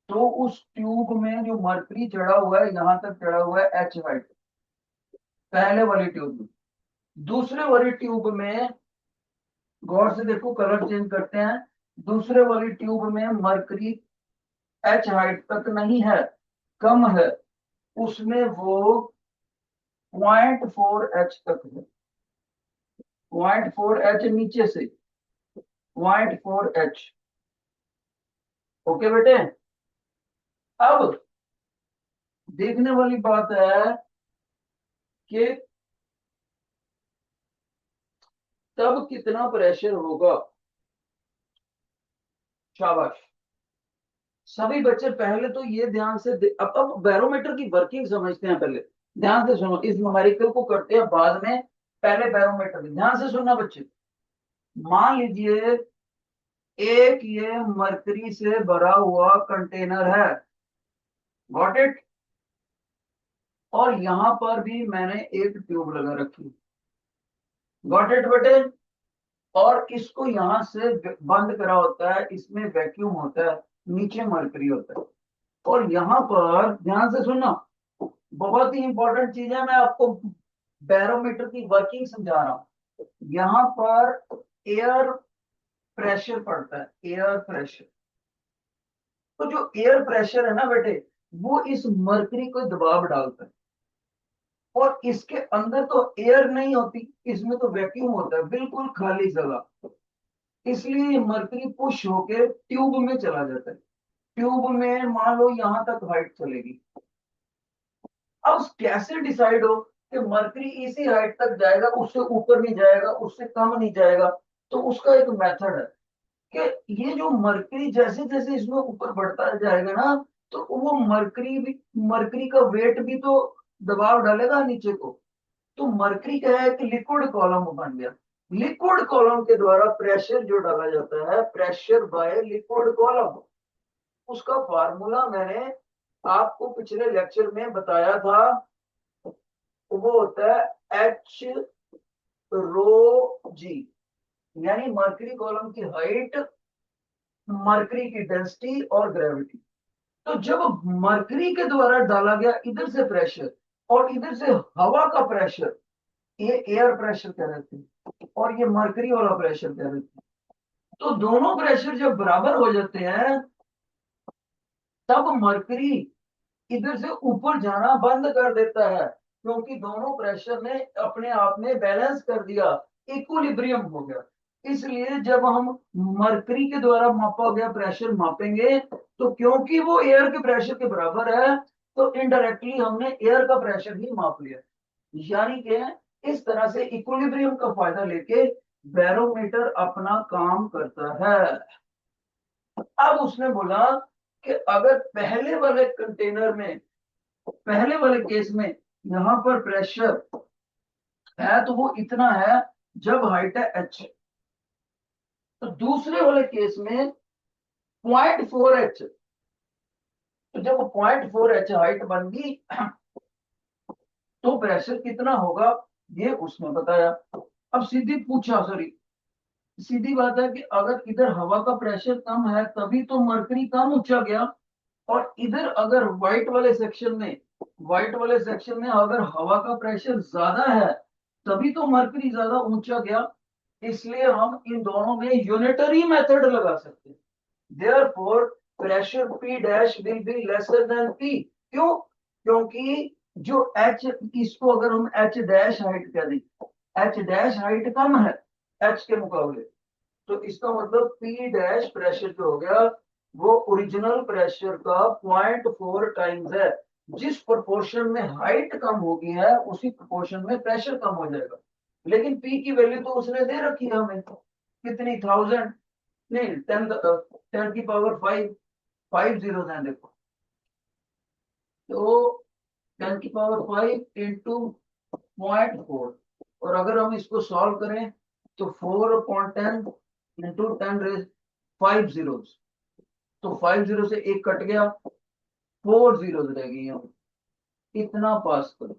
तो उस ट्यूब में जो मरकरी चढ़ा हुआ है, यहां तक चढ़ा हुआ है h हाइट, पहले वाली ट्यूब में। दूसरे वाली ट्यूब में, गौर से देखो, कलर चेंज करते हैं। दूसरे वाली ट्यूब में मरकरी h हाइट तक नहीं है, कम है, उसमें वो 0.4 h तक है। 0.4 h नीचे से 0.4 h। ओके बेटे, अब देखने वाली बात है कि तब कितना प्रेशर होगा। शाबाश, सभी बच्चे पहले तो ये ध्यान से अब बैरोमीटर की वर्किंग समझते हैं पहले। ध्यान से सुनो, इस न्यूमेरिकल को करते हैं बाद में, पहले बैरोमीटर की ध्यान से सुनना बच्चे। मान लीजिए एक ये मरकरी से भरा हुआ कंटेनर है, गॉट इट, और यहां पर भी मैंने एक ट्यूब लगा रखी, गॉट इट बेटे, और इसको यहां से बंद करा होता है, इसमें वैक्यूम होता है, नीचे मरकरी होता है। और यहाँ पर ध्यान से सुनना, बहुत ही इंपॉर्टेंट चीज है, मैं आपको बैरोमीटर की वर्किंग समझा रहा हूं। यहाँ पर एयर प्रेशर पड़ता है, एयर प्रेशर। तो जो एयर प्रेशर है ना बेटे, वो इस मरकरी को दबाव डालता है, और इसके अंदर तो एयर नहीं होती, इसमें तो वैक्यूम होता है, बिल्कुल खाली जगह। इसलिए मरकरी पुश होके ट्यूब में चला जाता है। ट्यूब में मान लो यहां तक हाइट चलेगी। अब कैसे डिसाइड हो कि मरकरी इसी हाइट तक जाएगा, उससे ऊपर नहीं जाएगा, उससे कम नहीं जाएगा? तो उसका एक मेथड है कि ये जो मरकरी जैसे जैसे इसमें ऊपर बढ़ता जाएगा ना, तो वो मरकरी का वेट भी तो दबाव डालेगा नीचे को। तो मरकरी क्या है कि लिक्विड कॉलम बन गया। लिक्विड कॉलम के द्वारा प्रेशर जो डाला जाता है, प्रेशर बाय लिक्विड कॉलम, उसका फार्मूला मैंने आपको पिछले लेक्चर में बताया था। वो होता है एच रो जी, यानी मरकरी कॉलम की हाइट, मरकरी की डेंसिटी और ग्रेविटी। तो जब मरकरी के द्वारा डाला गया इधर से प्रेशर, और इधर से हवा का प्रेशर, ये एयर प्रेशर कह रहे थे, और ये मरकरी वाला प्रेशर कह रहे थे। तो दोनों प्रेशर जब बराबर हो जाते हैं, तब मरकरी इधर से ऊपर जाना बंद कर देता है, क्योंकि दोनों प्रेशर ने अपने आप में बैलेंस कर दिया, इक्विलिब्रियम हो गया। इसलिए जब हम मरकरी के द्वारा मापा गया प्रेशर मापेंगे, तो क्योंकि वो एयर के प्रेशर के बराबर है, तो इनडायरेक्टली हमने एयर का प्रेशर ही माप लिया। यानी कि इस तरह से इक्विलिब्रियम का फायदा लेके बैरोमीटर अपना काम करता है। अब उसने बोला कि अगर पहले वाले कंटेनर में, पहले वाले केस में यहां पर प्रेशर है तो वो इतना है जब हाइट है h, तो दूसरे वाले केस में 0.4 h। तो जब 0.4 h हाइट बन गई, तो प्रेशर कितना होगा ये उसने बताया। अब सीधी बात है कि अगर इधर हवा का प्रेशर कम है तभी तो मरकरी कम ऊंचा गया, और इधर अगर व्हाइट वाले सेक्शन में अगर हवा का प्रेशर ज्यादा है तभी तो मरकरी ज्यादा ऊंचा गया। इसलिए हम इन दोनों में यूनिटरी मेथड लगा सकते हैं। Therefore pressure P dash will be lesser than P। क्यों? क्योंकि जो H, इसको अगर हम H डैश हाइट कह दें, H डैश हाइट कम है H के मुकाबले, तो इसका मतलब P डैश प्रेशर जो हो गया वो ओरिजिनल प्रेशर का 0.4 टाइम्स है। जिस प्रोपोर्शन में हाइट कम होगी है उसी प्रोपोर्शन में प्रेशर कम हो जाएगा। लेकिन P की वैल्यू तो उसने दे रखी है हमें, कितनी 1000, नहीं 10 की पावर 5, 5 जीरो है देखो, तो 10 की पावर 5 इंटू 0.4, और अगर हम इसको सॉल्व करें तो 4/10 इंटू 10 रेज 5 जीरो, तो 5 जीरो से एक कट गया, 4 जीरो रह गई हम, इतना पास करो।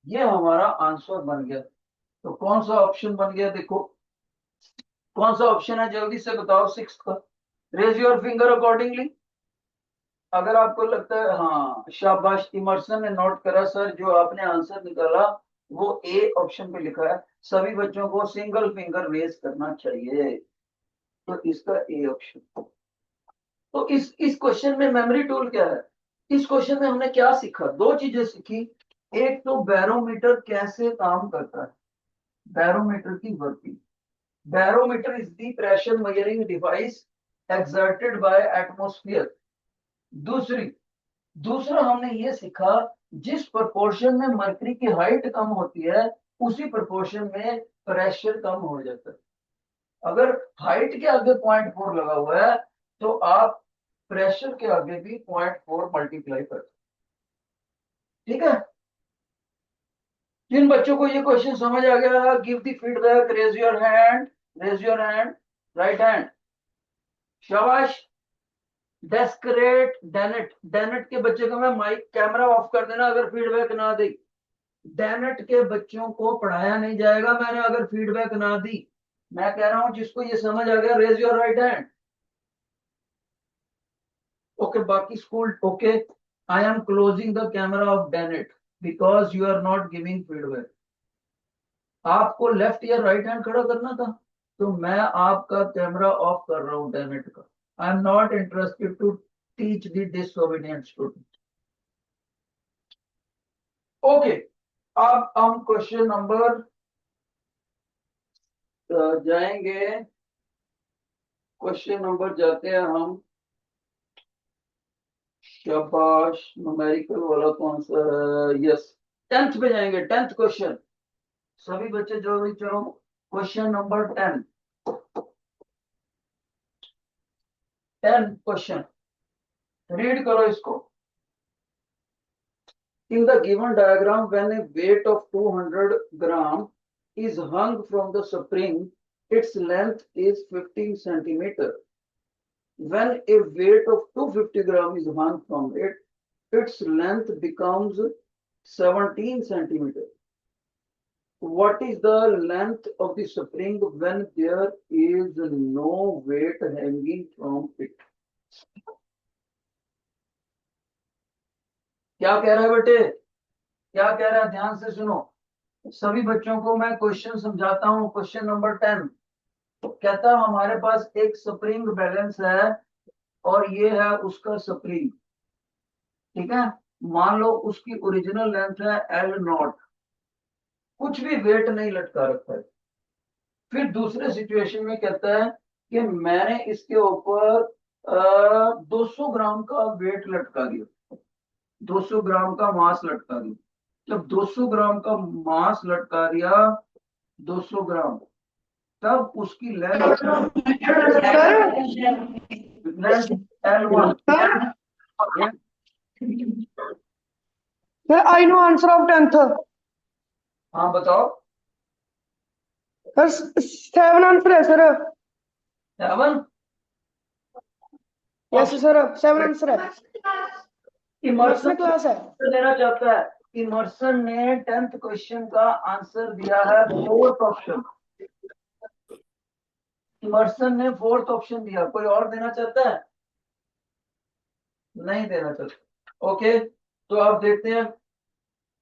ये हमारा आंसर बन गया। तो कौन सा ऑप्शन बन गया देखो, कौन सा ऑप्शन है जल्दी से बताओ, सिक्स का। Raise your finger accordingly. अगर आपको लगता है, हाँ शाबाश, इमर्सन ने नोट करा सर, जो आपने आंसर निकाला वो ए ऑप्शन पे लिखा है, सभी बच्चों को सिंगल फिंगर रेज करना चाहिए, तो इसका ए ऑप्शन। तो इस क्वेश्चन में मेमोरी टूल क्या है? इस क्वेश्चन में हमने क्या सीखा, दो चीजें सीखी। एक तो बैरोमीटर कैसे काम करता है, बैरोमीटर की working. Barometer is the pressure measuring device exerted by atmosphere. दूसरी दूसरा हमने ये सीखा, जिस प्रोपोर्शन में मरकरी की हाइट कम होती है उसी प्रोपोर्शन में प्रेशर कम हो जाता है। अगर हाइट के आगे 0.4 लगा हुआ है तो आप प्रेशर के आगे भी 0.4 मल्टीप्लाई कर, ठीक है। जिन बच्चों को ये क्वेश्चन समझ आ गया, give the feedback, raise your hand, raise your hand, right hand, शाबाश। डेस्करेट डेनेट, डेनेट के बच्चे को मैं माइक कैमरा ऑफ कर देना अगर फीडबैक ना दे। डेनेट के बच्चों को पढ़ाया नहीं जाएगा मैंने अगर फीडबैक ना दी। मैं कह रहा हूं जिसको ये समझ आ गया, raise your right hand. Okay, बाकी school okay. I am closing the camera off Dennett because you are not giving feedback. आपको लेफ्ट या राइट हैंड खड़ा करना था, तो मैं आपका कैमरा ऑफ कर रहा हूं डेनेट का। I am not interested to teach the disobedient student. Okay, अब हम क्वेश्चन नंबर जाएंगे, क्वेश्चन नंबर जाते हैं हम। शाबाश, न्यूमेरिकल वाला कौन सा है? यस, 10th पे जाएंगे, 10th क्वेश्चन। सभी बच्चे जो भी चलो, क्वेश्चन नंबर 10, 10 क्वेश्चन रीड करो इसको। In the given diagram, when a weight of 200 gram is hung from the spring, its length is 15 centimeter. When a weight of 250 gram is hung from it, its length becomes 17 centimeter. What is the length of the spring when there is no weight hanging from it? क्या कह रहा है बेटे, क्या कह रहा है, ध्यान से सुनो। सभी बच्चों को मैं क्वेश्चन समझाता हूँ। क्वेश्चन नंबर 10 कहता है हमारे पास एक स्प्रिंग बैलेंस है और ये है उसका स्प्रिंग, ठीक है। मान लो उसकी ओरिजिनल लेंथ है L0, कुछ भी वेट नहीं लटका रखा है। फिर दूसरे सिचुएशन में कहता है कि मैंने इसके ऊपर 200 ग्राम का वेट लटका दिया, 200 ग्राम का मास लटका दिया। जब 200 ग्राम का मास लटका दिया, 200 ग्राम, तब उसकी length, L1। Sir, I know answer of 10th. हाँ बताओ। Sir, 7 answer है sir. 7, Yes sir, 7 answer है. इमर्सन क्लास है. देना चाहता है इमर्सन ने 10th क्वेश्चन का आंसर दिया है 4th ऑप्शन। इमर्सन ने 4th ऑप्शन दिया, कोई और देना चाहता है? नहीं देना चाहता। ओके, तो आप देखते हैं।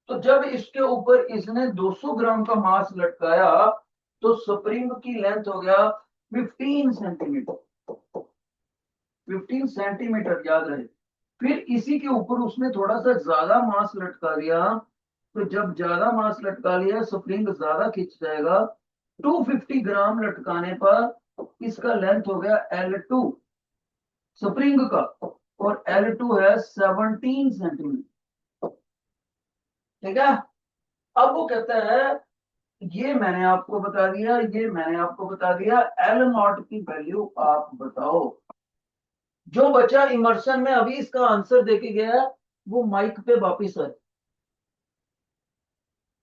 तो जब इसके ऊपर इसने 200 ग्राम का मास लटकाया तो स्प्रिंग की लेंथ हो गया 15 सेंटीमीटर। 15 सेंटीमीटर याद रहे। फिर इसी के ऊपर उसने थोड़ा सा ज्यादा मास लटका दिया, तो जब ज्यादा मास लटका लिया स्प्रिंग ज्यादा खिंच जाएगा। 250 ग्राम लटकाने पर इसका लेंथ हो गया L2 स्प्रिंग का, और L2 है 17 सेंटीमीटर। ठीक है। अब वो कहता है ये मैंने आपको बता दिया, ये मैंने आपको बता दिया, एल नॉट की वैल्यू आप बताओ। जो बच्चा इमर्शन में अभी इसका आंसर देके गया है वो माइक पे वापिस आए,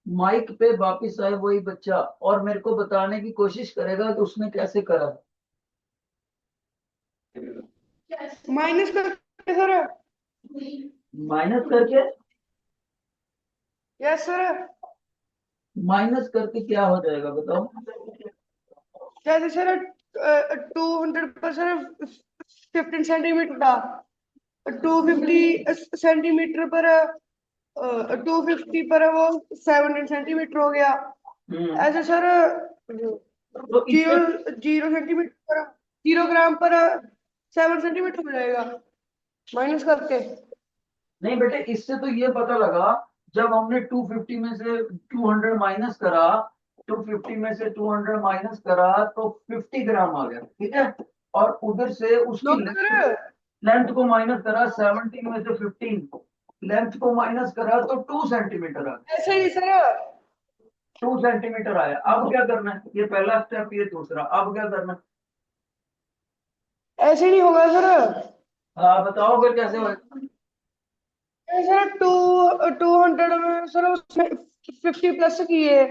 माइक पे वापिस आए वही बच्चा, और मेरे को बताने की कोशिश करेगा कि उसने कैसे करा। माइनस करके सर। माइनस करके? Yes sir. माइनस करके क्या हो जाएगा बताओ? जैसे सर 200 पर सर 15 सेंटीमीटर था, 250 सेंटीमीटर पर 250 पर वो 17 सेंटीमीटर हो गया। हम्म। ऐसे सर तो जीरो इससे जीरो सेंटीमीटर पर 0 ग्राम पर 7 सेंटीमीटर हो जाएगा माइनस करके। नहीं बेटे, इससे तो ये पता लगा जब हमने 250 में से 200 माइनस करा, 250 में से 200 माइनस करा तो 50 ग्राम आ गया, ठीक है। और उधर से नो उसकी सर लेंथ को माइनस करा, 17 में से 15 लेंथ को माइनस करा तो 2 सेंटीमीटर आ गया। ऐसे ही सर। 2 सेंटीमीटर आया। अब क्या करना है? ये पहला स्टेप, ये दूसरा, अब क्या करना है? ऐसे नहीं होगा सर। हाँ बताओ फिर कैसे होगा। सर 200 में सर उसमें 50 प्लस किए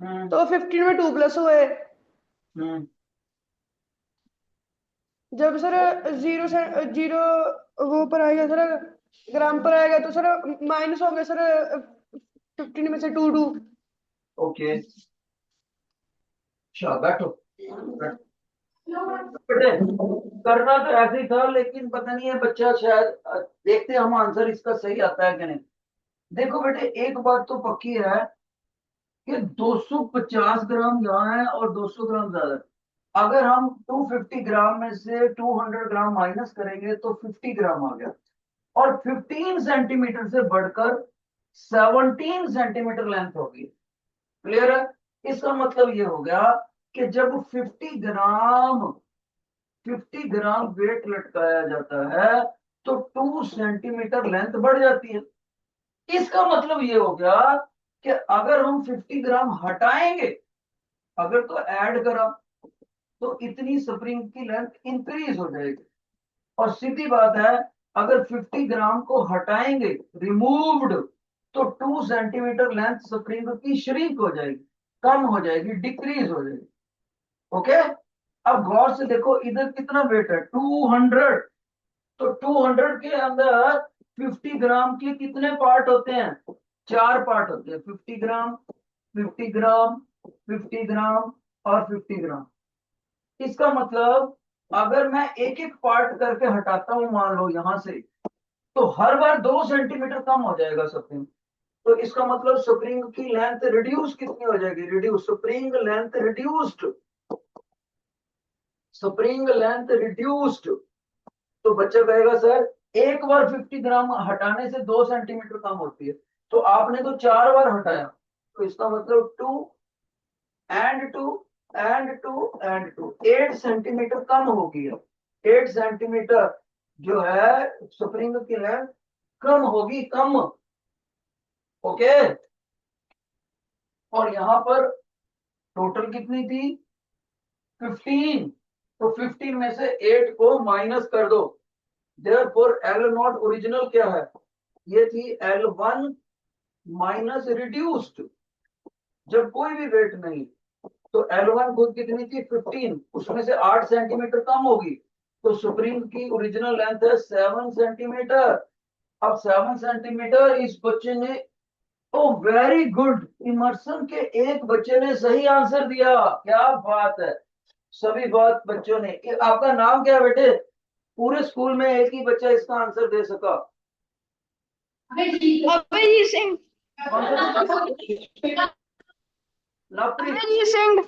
हम्म। तो 15 में 2 प्लस हुए। हम्म। जब सर जीरो से जीरो वो पर आएगा सर, ग्राम पर आएगा तो सर माइनस हो गया सर 15 में से 2 ओके, अच्छा बैठो, बेटे करना तो ऐसे ही था, लेकिन पता नहीं है बच्चा शायद देखते हैं हम आंसर इसका सही आता है कि नहीं। देखो बेटे, एक बात तो पक्की है कि 250 ग्राम यहाँ है और 200 ग्राम ज्यादा है। अगर हम 250 ग्राम में से 200 ग्राम माइनस करेंगे तो 50 ग्राम आ गया, और 15 सेंटीमीटर से बढ़कर 17 सेंटीमीटर लेंथ होगी। क्लियर है? इसका मतलब ये हो गया कि जब 50 ग्राम वेट लटकाया जाता है तो 2 सेंटीमीटर लेंथ बढ़ जाती है। इसका मतलब ये हो गया कि अगर हम 50 ग्राम हटाएंगे, अगर तो ऐड करा तो इतनी स्प्रिंग की लेंथ इंक्रीज हो जाएगी। और सीधी बात है, अगर 50 ग्राम को हटाएंगे, रिमूव्ड, तो 2 सेंटीमीटर लेंथ स्प्रिंग की श्रिंक हो जाएगी, कम हो जाएगी, डिक्रीज हो जाएगी। ओके। अब गौर से देखो इधर कितना वेट है 200, तो 200 के अंदर 50 ग्राम के कितने पार्ट होते हैं? 4 पार्ट होते हैं। 50 ग्राम, 50 ग्राम, 50 ग्राम और 50 ग्राम। इसका मतलब अगर मैं एक एक पार्ट करके हटाता हूं, मान लो यहां से, तो हर बार 2 सेंटीमीटर कम हो जाएगा स्प्रिंग। तो इसका मतलब स्प्रिंग की लेंथ रिड्यूस कितनी हो जाएगी? Reduce spring length reduced, spring length reduced. तो बच्चा कहेगा सर एक बार 50 ग्राम हटाने से 2 सेंटीमीटर कम होती है, तो आपने तो 4 बार हटाया, तो इसका मतलब 2 एंड 2 एंड 2 एंड 2, 8 सेंटीमीटर कम होगी। 8 सेंटीमीटर जो है स्प्रिंग की लेंथ कम होगी, कम। ओके। और यहां पर टोटल कितनी थी? 15। तो 15 में से 8 को माइनस कर दो, देयरफॉर एल नॉट ओरिजिनल क्या है? ये थी L1 माइनस रिड्यूस्ड, जब कोई भी वेट नहीं। तो L1 खुद कितनी थी? 15, उसमें से 8 सेंटीमीटर कम होगी, तो स्प्रिंग की ओरिजिनल लेंथ है 7 सेंटीमीटर। अब 7 सेंटीमीटर इस बच्चे ने ओ वेरी गुड, इमर्सन के एक बच्चे ने सही आंसर दिया, क्या बात है। सभी बात बच्चों ने। आपका नाम क्या है बेटे? पूरे स्कूल में एक ही बच्चा इसका आंसर दे सका। अभयजीत सिंह। कौन सा? नवप्रीत। अभयजीत सिंह।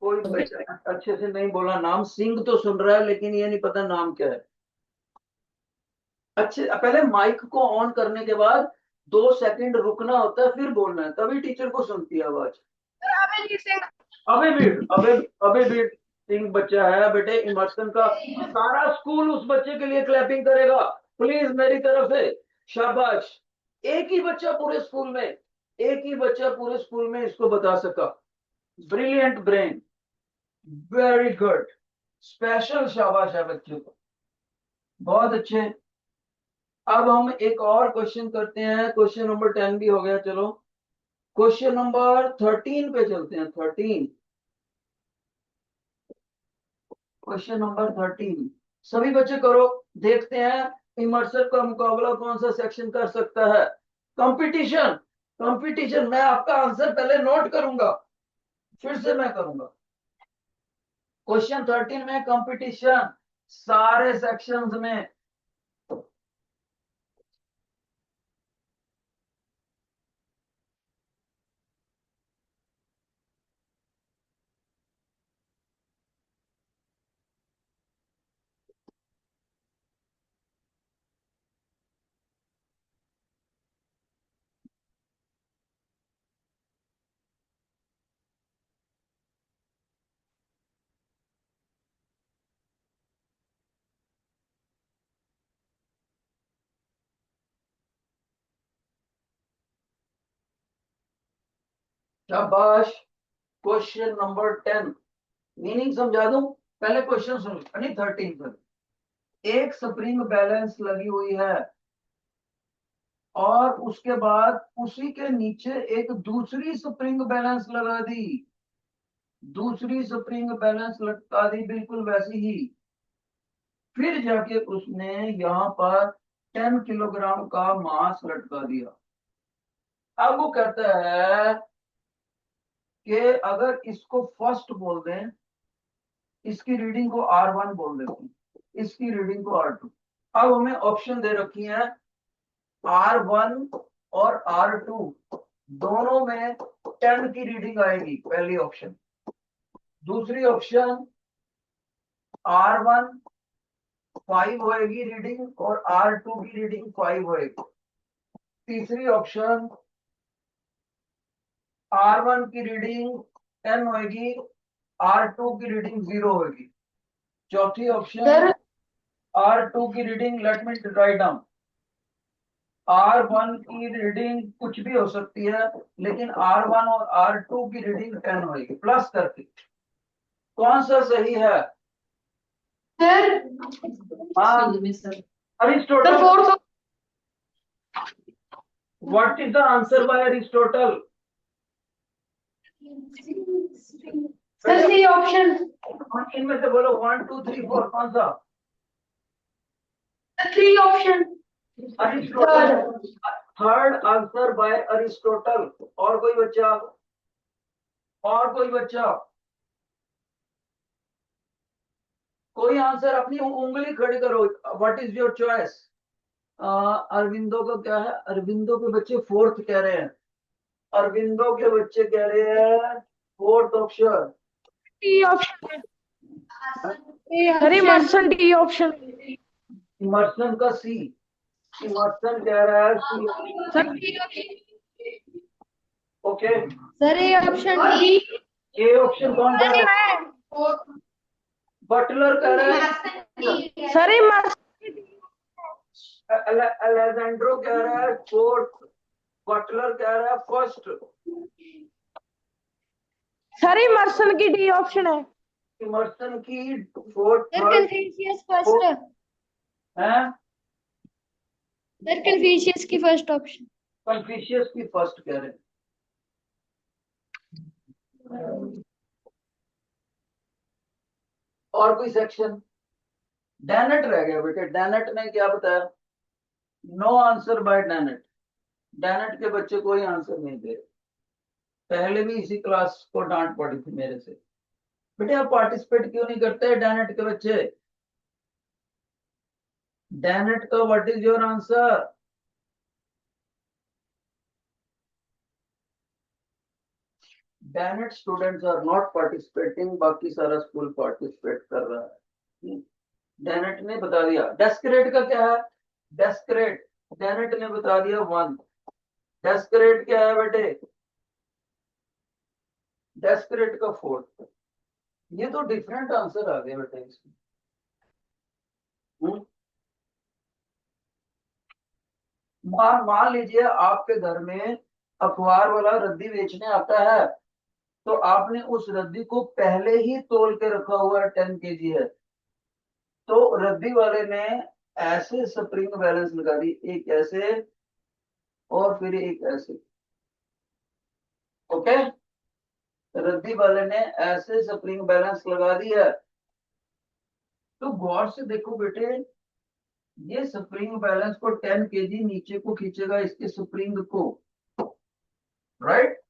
कोई बच्चा अच्छे से नहीं बोला नाम, सिंह तो सुन रहा है लेकिन ये नहीं पता नाम क्या है। अच्छे, पहले माइक को ऑन करने के बाद 2 सेकंड रुकना होता है, फिर बोलना है, तभी टीचर को सुनती है आवाज। अभयजीत सिंह। अबे बीट सिंह बच्चा है बेटे इमर्सन का। सारा स्कूल उस बच्चे के लिए क्लैपिंग करेगा, प्लीज मेरी तरफ से। शाबाश। एक ही बच्चा पूरे स्कूल में, एक ही बच्चा पूरे स्कूल में इसको बता सका। Brilliant brain, very good, special शाबाश है बच्चे को, बहुत अच्छे। अब हम एक और क्वेश्चन करते हैं, क्वेश्चन नंबर 10 भी हो गया, चलो क्वेश्चन नंबर 13 पे चलते हैं। 13, क्वेश्चन नंबर 13, सभी बच्चे करो, देखते हैं इमर्सिव का मुकाबला कौन सा सेक्शन कर सकता है। कंपटीशन, कंपटीशन, मैं आपका आंसर पहले नोट करूंगा फिर से मैं करूंगा। क्वेश्चन 13 में कंपटीशन, सारे सेक्शंस में। शाबाश। क्वेश्चन नंबर 10, मीनिंग समझा दूं? पहले क्वेश्चन सुन, नहीं 13 सर। एक स्प्रिंग बैलेंस लगी हुई है और उसके बाद उसी के नीचे एक दूसरी स्प्रिंग बैलेंस लगा दी, दूसरी स्प्रिंग बैलेंस लटका दी बिल्कुल वैसी ही। फिर जाके उसने यहाँ पर 10 किलोग्राम का मास लटका दिया। अब वो कहता है कि अगर इसको फर्स्ट बोल दें, इसकी रीडिंग को R1 बोल देते हैं, इसकी रीडिंग को R2। अब हमें ऑप्शन दे रखी है R1 और R2 दोनों में 10 की रीडिंग आएगी, पहली ऑप्शन। दूसरी ऑप्शन R1 5 होएगी रीडिंग और R2 की रीडिंग 5 होएगी। तीसरी ऑप्शन R1 की रीडिंग 10 होएगी, R2 की रीडिंग 0 होएगी। चौथी ऑप्शन R2 की reading, late me write down, R1 की रीडिंग कुछ भी हो सकती है लेकिन R1 और R2 की रीडिंग 10 होगी प्लस करके। कौन सा सही है? हाँ, Aristotle. What is the answer by Aristotle? Option. इनमें से बोलो 1 2 3 4, कौन सा? 3 option. Aristotle, third answer by Aristotle. और कोई बच्चा? और कोई बच्चा? कोई आंसर, अपनी उंगली खड़ी करो, what is your choice? Aurobindo का क्या है? अरविंदो के बच्चे फोर्थ कह रहे हैं, अरविंदो के बच्चे कह रहे हैं फोर्थ ऑप्शन। D option. अरे मर्सन डी ऑप्शन। इमर्सन का सी, इमर्सन कह रहा है सी। सर ओके, सर ये ऑप्शन डी। ए ऑप्शन कौन कह रहा है? बटलर कह रहा है। सर ये अलेजेंड्रो कह रहा है फोर्थ, बटलर कह रहा है फर्स्ट। सर ये मर्सन की डी ऑप्शन है। इमर्सन की फोर्थ, सर कन्फ्यूशियस फर्स्ट है। है सर कन्फ्यूशियस की फर्स्ट ऑप्शन। कन्फ्यूशियस की फर्स्ट कह रहे हैं। और कोई सेक्शन? डैनेट रह गया बेटे, डैनेट ने क्या बताया? No answer by Dennett. Dennett के बच्चे कोई आंसर नहीं दे रहे। पहले भी इसी क्लास को डांट पड़ी थी मेरे से, बेटे आप पार्टिसिपेट क्यों नहीं करते डैनेट के बच्चे? डैनेट का what is your answer? Dennett students are not participating, बाकी सारा स्कूल पार्टिसिपेट कर रहा है। डैनेट ने बता दिया। डेस्करेट का क्या है? डेस्करेट, डैनेट ने बता दिया 1। डेस्करेट क्या है बेटे? डेस्करेट का 4। ये तो डिफरेंट आंसर आ गए बेटे इसमें। मान लीजिए आपके घर में अखबार वाला रद्दी बेचने आता है, तो आपने उस रद्दी को पहले ही तोल के रखा हुआ है, 10 kg है, तो रद्दी वाले ने ऐसे स्प्रिंग बैलेंस लगा दी, एक ऐसे और फिर एक ऐसे। ओके, रद्दी वाले ने ऐसे स्प्रिंग बैलेंस लगा दी है। तो गौर से देखो बेटे, ये स्प्रिंग बैलेंस को 10 kg नीचे को खींचेगा, इसके स्प्रिंग को, राइट।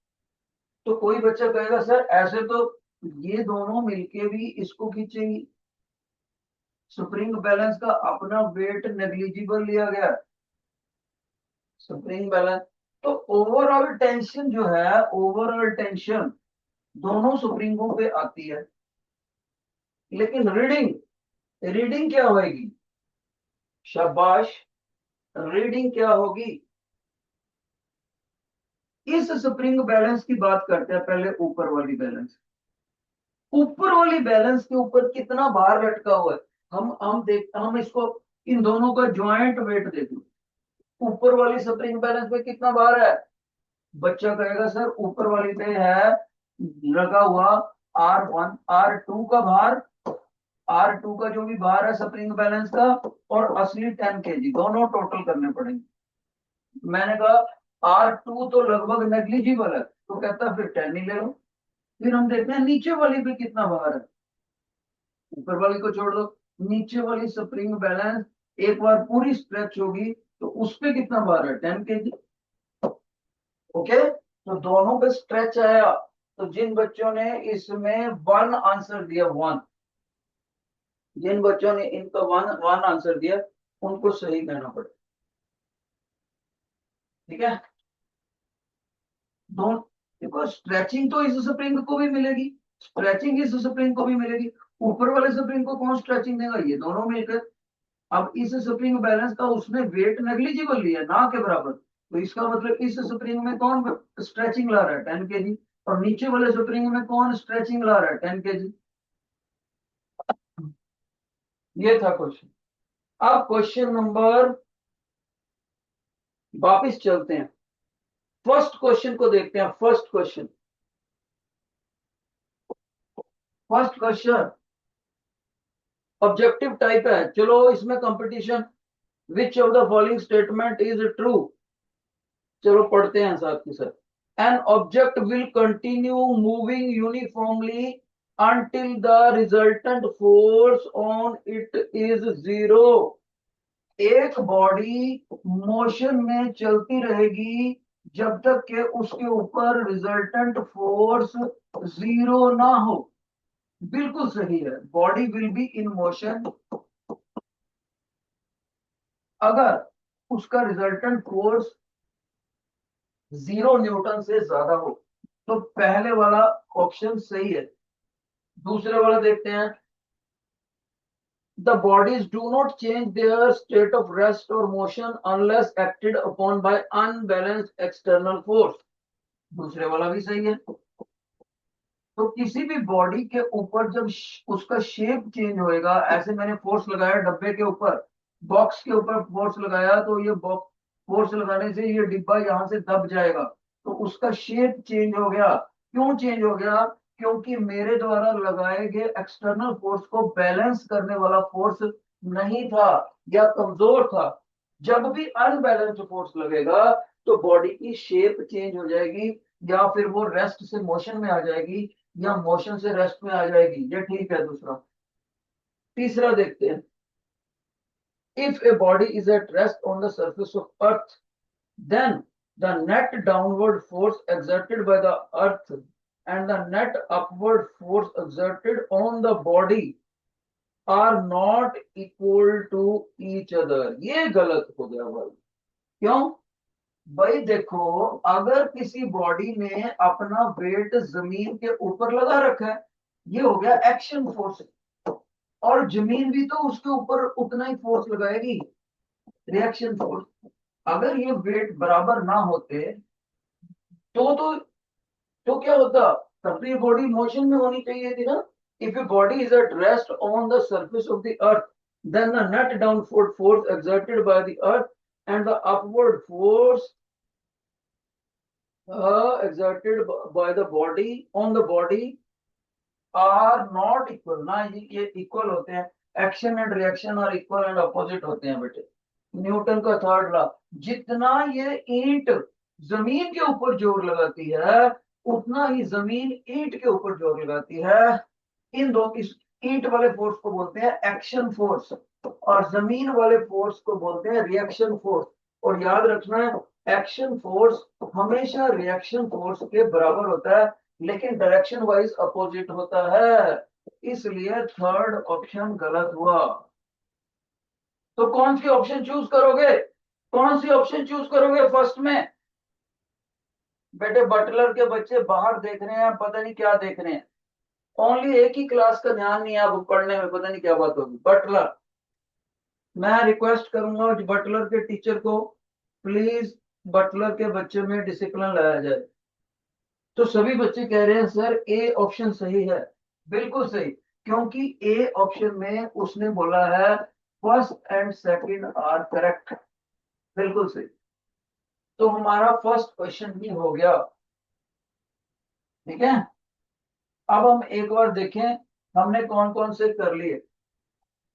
तो कोई बच्चा कहेगा सर ऐसे तो ये दोनों मिलके भी इसको खींचेंगी, स्प्रिंग बैलेंस का अपना वेट नेग्लिजिबल लिया गया, स्प्रिंग बैलेंस। तो ओवरऑल टेंशन जो है, ओवरऑल टेंशन दोनों स्प्रिंगों पे आती है, लेकिन रीडिंग, रीडिंग क्या होगी? शाबाश, रीडिंग क्या होगी? इस स्प्रिंग बैलेंस की बात करते हैं पहले, ऊपर वाली बैलेंस। ऊपर वाली बैलेंस के ऊपर कितना भार लटका हुआ है, हम इसको, इन दोनों का ज्वाइंट वेट देख लो। ऊपर वाली स्प्रिंग बैलेंस पे कितना भार है? बच्चा कहेगा सर ऊपर वाली पे है लगा हुआ R1, R2 का भार, R2 का जो भी भार है स्प्रिंग बैलेंस का, और असली 10 kg, दोनों टोटल करने पड़ेंगे। मैंने कहा R2 तो लगभग नेग्लिजिबल है, तो कहता फिर 10 ही ले लो। फिर हम देखते हैं नीचे वाली पे कितना भार है, ऊपर वाली को छोड़ दो, नीचे वाली स्प्रिंग बैलेंस एक बार पूरी स्ट्रेच होगी तो उस पे कितना भार है? 10 kg। ओके, तो दोनों पे स्ट्रेच आया। तो जिन बच्चों ने इसमें 1 आंसर दिया, 1, जिन बच्चों ने इनका 1 आंसर दिया, उनको सही कहना पड़ेगा, ठीक है। दोनों, देखो स्ट्रेचिंग तो इस स्प्रिंग को भी मिलेगी, स्ट्रेचिंग इस स्प्रिंग को भी मिलेगी, ऊपर वाले स्प्रिंग को कौन स्ट्रेचिंग देगा? ये दोनों मिलकर। अब इस स्प्रिंग बैलेंस का उसने वेट नेग्लिजिबल लिया, ना के बराबर, तो इसका मतलब इस स्प्रिंग में कौन स्ट्रेचिंग ला रहा है? 10 kg। और नीचे वाले स्प्रिंग में कौन स्ट्रेचिंग ला रहा है? 10 kg। ये था क्वेश्चन। अब क्वेश्चन नंबर, वापिस चलते हैं, फर्स्ट क्वेश्चन को देखते हैं। First question, first question objective type है। चलो इसमें competition, which of the following statement is true. चलो पढ़ते हैं साथ के साथ। An object will continue moving uniformly until the resultant force on it is 0। एक बॉडी मोशन में चलती रहेगी जब तक कि उसके ऊपर रिजल्टेंट फोर्स 0 ना हो। बिल्कुल सही है, body will be in motion अगर उसका रिजल्टेंट फोर्स 0 न्यूटन से ज्यादा हो। तो पहले वाला ऑप्शन सही है। दूसरे वाला देखते हैं। The bodies do not change their state of rest or motion unless acted upon by unbalanced external force। दूसरे वाला भी सही है। तो किसी भी बॉडी के ऊपर जब उसका शेप चेंज होएगा, ऐसे मैंने फोर्स लगाया डब्बे के ऊपर, बॉक्स के ऊपर फोर्स लगाया, तो ये बॉक्स, फोर्स लगाने से ये डिब्बा यहां से दब जाएगा, तो उसका शेप चेंज हो गया। क्यों चेंज हो गया? क्योंकि मेरे द्वारा लगाए गए एक्सटर्नल फोर्स को बैलेंस करने वाला फोर्स नहीं था या कमजोर था। जब भी अनबैलेंस्ड फोर्स लगेगा तो बॉडी की शेप चेंज हो जाएगी, या फिर वो रेस्ट से मोशन में आ जाएगी, या मोशन से रेस्ट में आ जाएगी। ये ठीक है दूसरा। तीसरा देखते हैं। If a body is at rest on the surface of earth, then the net downward force exerted by the earth and the net upward force exerted on the body are not equal to each other. ये गलत हो गया भाई। क्यों भाई? देखो, अगर किसी बॉडी ने अपना वेट जमीन के ऊपर लगा रखा है, ये हो गया एक्शन फोर्स, और जमीन भी तो उसके ऊपर उतना ही फोर्स लगाएगी, रिएक्शन फोर्स। अगर ये वेट बराबर ना होते तो क्या होता? तब तो ये बॉडी मोशन में होनी चाहिए थी ना। If a body is at rest on the surface of the earth, then the net downward force exerted by the earth and the upward force exerted by the body on the body are not equal। ना ये equal होते हैं। Action and reaction are equal and opposite होते हैं बेटे। Newton का third law, जितना ये ईंट जमीन के ऊपर जोर लगाती है, उतना ही जमीन ईंट के ऊपर जोर लगाती है। इन दो इस ईंट वाले फोर्स को बोलते हैं एक्शन फोर्स, और जमीन वाले फोर्स को बोलते हैं रिएक्शन फोर्स। और याद रखना है, एक्शन फोर्स हमेशा रिएक्शन फोर्स के बराबर होता है, लेकिन डायरेक्शन वाइज अपोजिट होता है। इसलिए थर्ड ऑप्शन गलत हुआ। तो कौन सी ऑप्शन चूज करोगे? कौन सी ऑप्शन चूज करोगे फर्स्ट में? बेटे बटलर के बच्चे बाहर देख रहे हैं, पता नहीं क्या देख रहे हैं। ओनली एक ही क्लास का ध्यान नहीं है, अब पढ़ने में पता नहीं क्या बात होगी। बटलर, मैं रिक्वेस्ट करूंगा बटलर के टीचर को, प्लीज बटलर के बच्चे में डिसिप्लिन लाया जाए। तो सभी बच्चे कह रहे हैं सर ए ऑप्शन सही है। बिल्कुल सही, क्योंकि ए ऑप्शन में उसने बोला है first and second are correct. बिल्कुल सही। तो हमारा फर्स्ट क्वेश्चन भी हो गया। ठीक है, अब हम एक बार देखें हमने कौन कौन से कर लिए।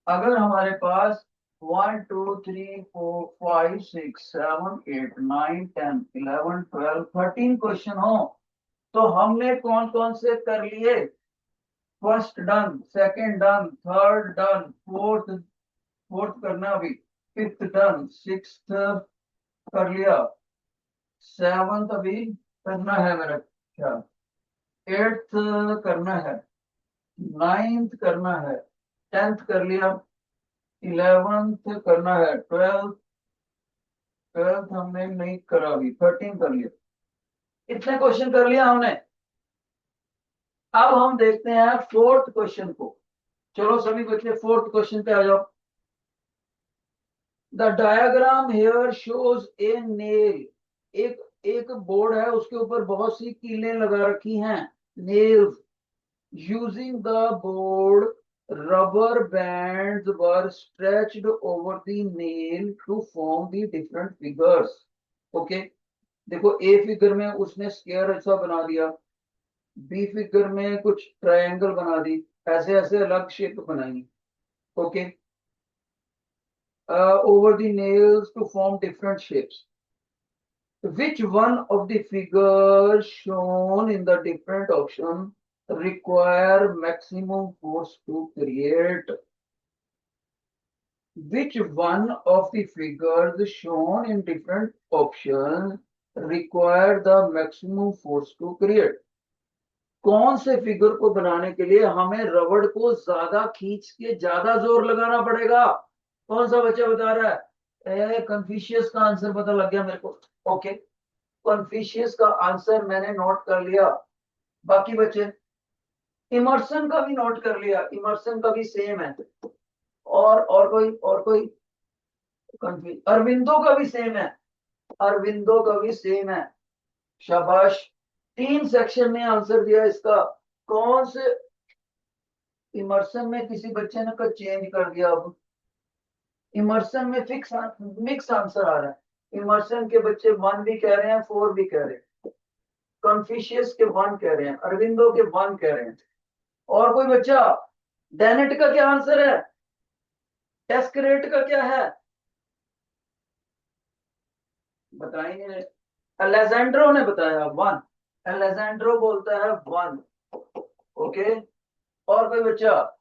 अगर हमारे पास 1 2 3 4 5 6 7 8 9 10 11 12 13 क्वेश्चन हो, तो हमने कौन कौन से कर लिए? First done, second done, third done, fourth करना अभी, फिफ्थ डन, सिक्स्थ कर लिया, सेवंथ अभी करना है मेरा ख्याल, एट्थ करना है, नाइन्थ करना है, टेंथ कर लिया, इलेवेंथ करना है, ट्वेल्थ हमने नहीं करा, अभी 13 कर लिया। इतने क्वेश्चन कर लिया हमने। अब हम देखते हैं फोर्थ क्वेश्चन को। चलो सभी बच्चे फोर्थ क्वेश्चन पे आ जाओ। The diagram here shows a nail. एक बोर्ड है, उसके ऊपर बहुत सी कीलें लगा रखी हैं, nails. Using the board, rubber bands were stretched over the nail to form the different figures. Okay, देखो ए फिगर में उसने स्क्वायर ऐसा बना दिया, बी फिगर में कुछ ट्रायंगल बना दी, ऐसे ऐसे अलग शेप बनाई। Okay, over the nails to form different shapes. Which one of the figures shown in the different option require maximum force to create? Which one of the figures shown in different options require the maximum force to create? कौन से figure को बनाने के लिए हमें रबड़ को ज्यादा खींच के ज्यादा जोर लगाना पड़ेगा? कौन सा बच्चा बता रहा है? कन्फ्यूशियस का आंसर पता लग गया मेरे को। ओके, कन्फ्यूशियस का आंसर मैंने नोट कर लिया। बाकी बच्चे इमर्सन का भी नोट कर लिया, इमर्सन का भी सेम है। और कोई कंफ्यूज, अरविंदो का भी सेम है, अरविंदो का भी सेम है। शाबाश, 3 सेक्शन में आंसर दिया इसका। कौन से इमर्सन में किसी बच्चे ने कुछ चेंज कर दिया? अब इमर्सन में फिक्स मिक्स आंसर आ रहा है। इमर्सन के बच्चे 1 भी कह रहे हैं, 4 भी कह रहे हैं, कन्फ्यूशियस के 1 कह रहे हैं, अरविंदो के 1 कह रहे हैं। और कोई बच्चा? डेनेट का क्या आंसर है? टेस्करेट का क्या है? बताएंगे। अलेजेंड्रो ने बताया 1, अलेजेंड्रो बोलता है 1। ओके, और कोई बच्चा?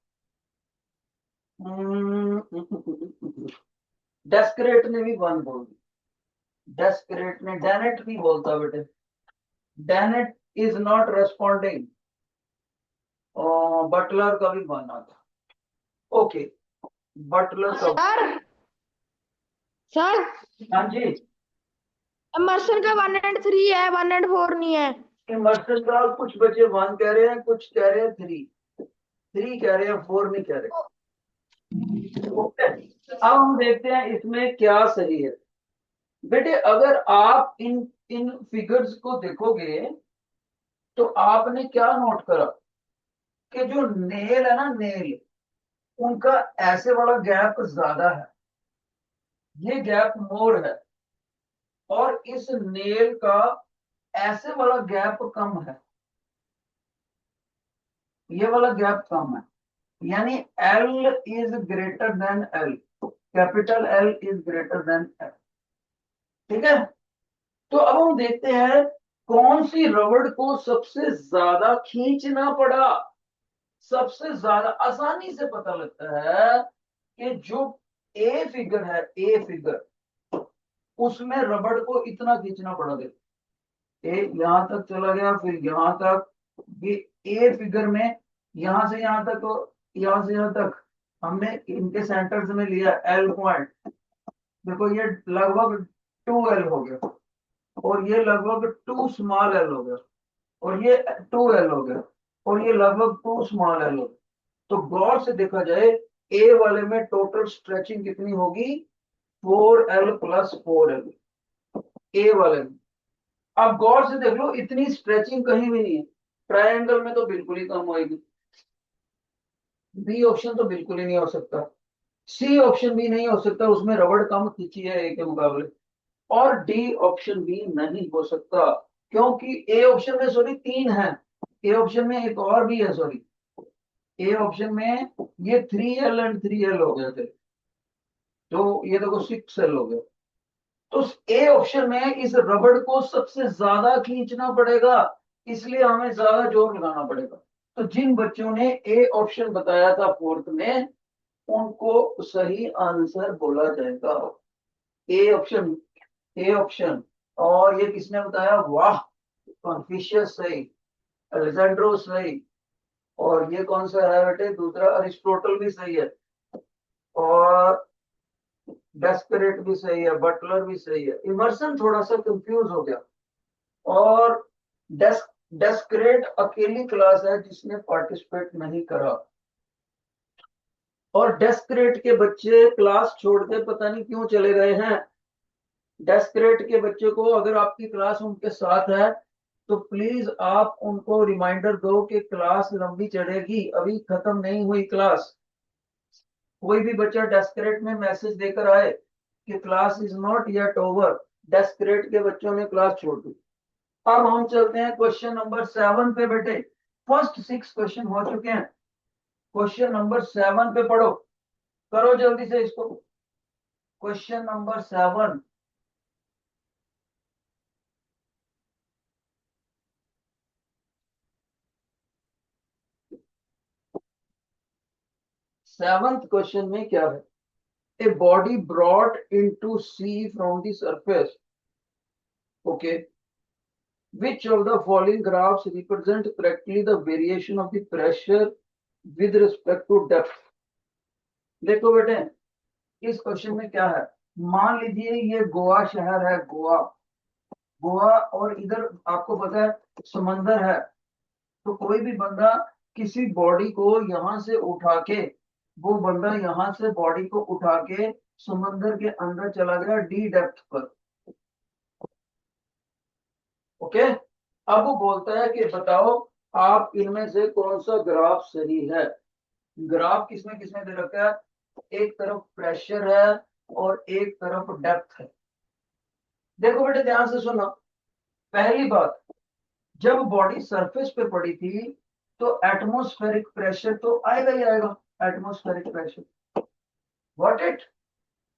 डेस्करेट ने भी 1 बोल दी। डेस्परेट ने डेनेट नहीं बोलता बेटे, डेनेट इज नॉट रेस्पॉन्डिंग, बटलर का भी बना था। ओके, बटलर का। सर सर हाँ जी, इमर्शन का 1 and 3 है, 1 and 4 नहीं है। इमर्सन का कुछ बच्चे 1 कह रहे हैं, कुछ कह रहे हैं 3, 3 कह रहे हैं, 4 नहीं कह रहे। ओके, अब हम देखते हैं इसमें क्या सही है। बेटे अगर आप इन इन फिगर्स को देखोगे तो आपने क्या नोट करा कि जो नेल है ना, नेल, उनका ऐसे वाला गैप ज्यादा है, ये गैप मोर है, और इस नेल का ऐसे वाला गैप कम है, ये वाला गैप कम है, यानी L is greater than L, capital L is greater than L। ठीक है, तो अब हम देखते हैं कौन सी रबड़ को सबसे ज्यादा खींचना पड़ा। सबसे ज्यादा आसानी से पता लगता है कि जो ए फिगर है, ए फिगर, उसमें रबड़ को इतना खींचना पड़ा। ए यहां तक चला गया, फिर यहां तक, ये ए फिगर में यहां से यहां तक, और यहां से यहां तक हमने इनके सेंटर्स में लिया एल पॉइंट। देखो ये लगभग 2L हो गया, और ये लगभग 2 स्मॉल एल हो गया, और ये 2L हो गया, और ये लगभग 2 स्मॉल एल हो गया। तो गौर से देखा जाए, ए वाले में टोटल स्ट्रेचिंग कितनी होगी, 4L प्लस 4L, ए वाले में। आप गौर से देख लो, इतनी स्ट्रेचिंग कहीं भी नहीं है। ट्रायंगल में तो बिल्कुल ही कम होएगी, बी ऑप्शन तो बिल्कुल ही नहीं हो सकता, सी ऑप्शन भी नहीं हो सकता, उसमें रबड़ कम खींची है ए के मुकाबले, और डी ऑप्शन भी नहीं हो सकता, क्योंकि ए ऑप्शन में सॉरी 3 है, ए ऑप्शन में एक और भी है, सॉरी, ए ऑप्शन में ये 3L एंड 3L हो गए थे, तो ये देखो 6L हो गया। तो ए ऑप्शन में इस रबड़ को सबसे ज्यादा खींचना पड़ेगा, इसलिए हमें ज्यादा जोर लगाना पड़ेगा। तो जिन बच्चों ने ए ऑप्शन बताया था फोर्थ में, उनको सही आंसर बोला जाएगा ए ऑप्शन, ए ऑप्शन। और ये किसने बताया, वाह, कॉन्फ्यूशियस सही, अलेक्जेंड्रो सही, और ये कौन सा है बेटे, दूसरा अरिस्टोटल भी सही है, और डेस्परेट भी सही है, बटलर भी सही है। इमर्सन थोड़ा सा कंफ्यूज हो गया, और डेस्करेट अकेली क्लास है जिसने पार्टिसिपेट नहीं करा, और डेस्करेट के बच्चे क्लास छोड़ के पता नहीं क्यों चले गए हैं। डेस्करेट के बच्चे को अगर आपकी क्लास उनके साथ है तो प्लीज आप उनको रिमाइंडर दो कि क्लास लंबी चढ़ेगी, अभी खत्म नहीं हुई क्लास। कोई भी बच्चा डेस्करेट में मैसेज देकर आए कि class is not yet over, Descartes के बच्चों ने क्लास छोड़ दी। अब हम चलते हैं क्वेश्चन नंबर 7 पे बेटे, फर्स्ट 6 क्वेश्चन हो चुके हैं, क्वेश्चन नंबर 7 पे पढ़ो, करो जल्दी से इसको। क्वेश्चन नंबर 7, सेवंथ क्वेश्चन में क्या है, a body brought into sea from the surface, okay, which of the following graphs represent correctly the variation of the pressure with respect to depth। देखो बेटे, इस क्वेश्चन में क्या है, मान लीजिए ये गोवा शहर है, गोवा, गोवा, और इधर आपको पता है समंदर है। तो कोई भी बंदा किसी बॉडी को यहां से उठा के, वो बंदा यहां से बॉडी को उठा के समंदर के अंदर चला गया डी डेप्थ पर, ओके। अब वो बोलता है कि बताओ आप इनमें से कौन सा ग्राफ सही है। ग्राफ किसमें किसमें दे रखा है, एक तरफ प्रेशर है और एक तरफ डेप्थ है। देखो बेटे ध्यान से सुनो, पहली बात, जब बॉडी सरफेस पे पड़ी थी तो एटमॉस्फेरिक प्रेशर तो आएगा ही आएगा, एटमॉस्फेरिक प्रेशर, व्हाट इट।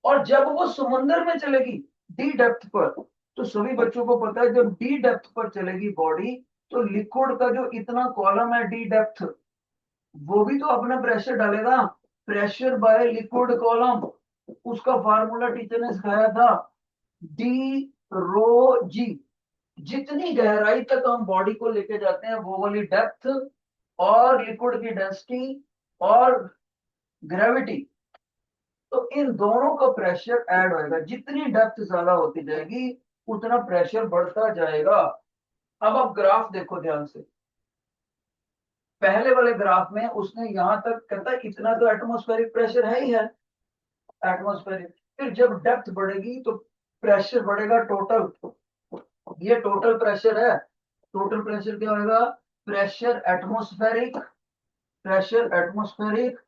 और जब वो समुद्र में चलेगी डी डेप्थ पर, तो सभी बच्चों को पता है जब डी डेप्थ पर चलेगी बॉडी, तो लिक्विड का जो इतना कॉलम है डी डेप्थ, वो भी तो अपना प्रेशर डालेगा, प्रेशर बाय लिक्विड कॉलम। उसका फार्मूला टीचर ने सिखाया था, डी रो जी, जितनी गहराई तक हम बॉडी को लेके जाते हैं वो वाली डेप्थ और लिक्विड की डेंसिटी और ग्रेविटी, तो इन दोनों का प्रेशर ऐड होएगा। जितनी डेप्थ ज्यादा होती जाएगी उतना प्रेशर बढ़ता जाएगा। अब आप ग्राफ देखो ध्यान से। पहले वाले ग्राफ में उसने यहां तक कहता है इतना तो एटमॉस्फेरिक प्रेशर है ही है, एटमॉस्फेरिक। फिर जब डेप्थ बढ़ेगी तो प्रेशर बढ़ेगा टोटल, ये टोटल प्रेशर है। टोटल प्रेशर क्या होगा? Pressure atmospheric, pressure atmospheric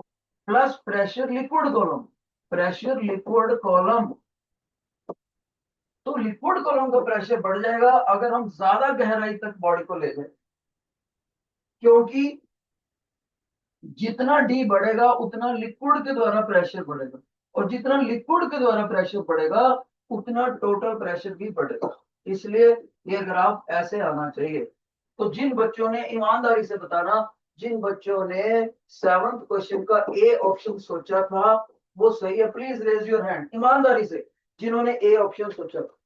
plus pressure liquid column, pressure liquid column. तो लिक्विड कॉलम का प्रेशर बढ़ जाएगा अगर हम ज्यादा गहराई तक बॉडी को ले जाए, क्योंकि जितना डी बढ़ेगा उतना लिक्विड के द्वारा प्रेशर बढ़ेगा, और जितना लिक्विड के द्वारा प्रेशर बढ़ेगा उतना टोटल प्रेशर भी बढ़ेगा। इसलिए ये ग्राफ ऐसे आना चाहिए। तो जिन बच्चों ने, ईमानदारी से बताना, जिन बच्चों ने 7th क्वेश्चन का ए ऑप्शन सोचा था वो सही है, प्लीज रेज योर हैंड ईमानदारी से, जिन्होंने ए ऑप्शन सोचा था।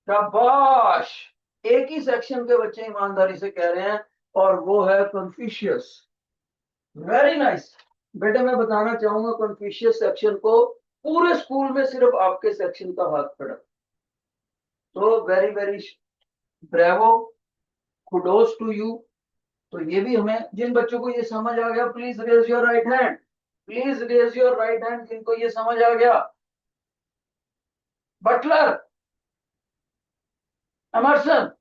शाबाश, एक ही सेक्शन के बच्चे ईमानदारी से कह रहे हैं, और वो है कन्फ्यूशियस। Very nice. बेटे मैं बताना चाहूंगा कन्फ्यूशियस सेक्शन को पूरे स्कूल में सिर्फ आपके सेक्शन का हाथ खड़ा, तो very very bravo, kudos to you. तो ये भी हमें, जिन बच्चों को ये समझ आ गया please raise your right hand, please raise your right hand जिनको ये समझ आ गया। Butler, Emerson,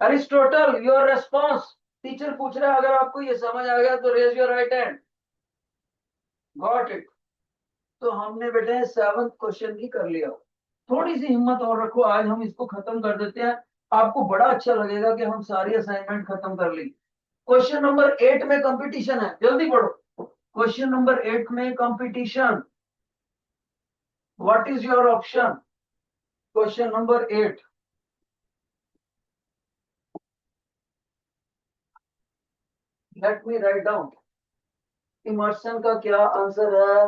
Aristotle, your response. Teacher पूछ रहा है अगर आपको ये समझ आ गया तो raise your right hand. Got it. तो हमने बेटे 7th क्वेश्चन भी कर लिया। थोड़ी सी हिम्मत और रखो, आज हम इसको खत्म कर देते हैं। आपको बड़ा अच्छा लगेगा कि हम सारी असाइनमेंट खत्म कर ली। क्वेश्चन नंबर 8 में कंपटीशन है, जल्दी पढ़ो। क्वेश्चन नंबर 8 में competition. What is your option? Question number 8। Let me write down. Emerson का क्या आंसर है?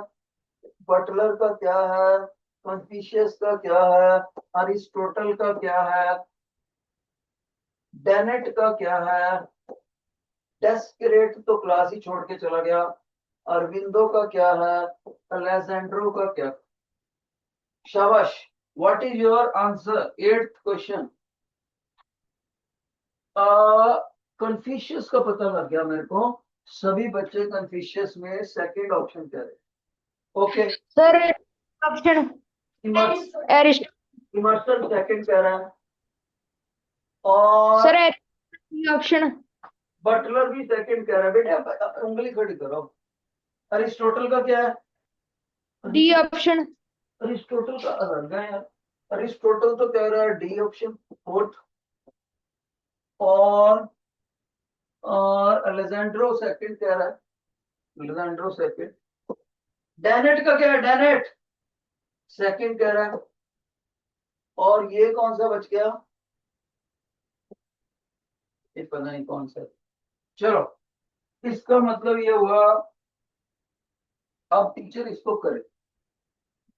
बटलर का क्या है? कन्फ्यूशियस का क्या है? अरिस्टोटल का क्या है? डेनेट का क्या है? डेस्करेट तो क्लास ही छोड़ के चला गया। अरविंदो का क्या है? अलेजेंड्रो का क्या? शाबाश। What is your answer? 8th question. Confucius का पता लग गया मेरे को। सभी बच्चे कन्फ्यूशियस में सेकंड ऑप्शन कह रहे। Okay sir option Emerson second कह रहा है, और सर ऑप्शन बटलर भी सेकंड कह रहा है। बेटे आप उंगली खड़ी करो। अरिस्टोटल का क्या है? D option. अरिस्टोटल का अलग है यार। अरिस्टोटल तो कह रहा है डी ऑप्शन 4th, और अलेजेंड्रो सेकंड कह रहा है, अलेजेंड्रो सेकंड। डेनेट का क्या है? डेनेट सेकंड कह रहा है। और ये कौन सा बच गया? ये पता नहीं कौन सा। चलो, इसका मतलब ये हुआ, अब टीचर इसको करे।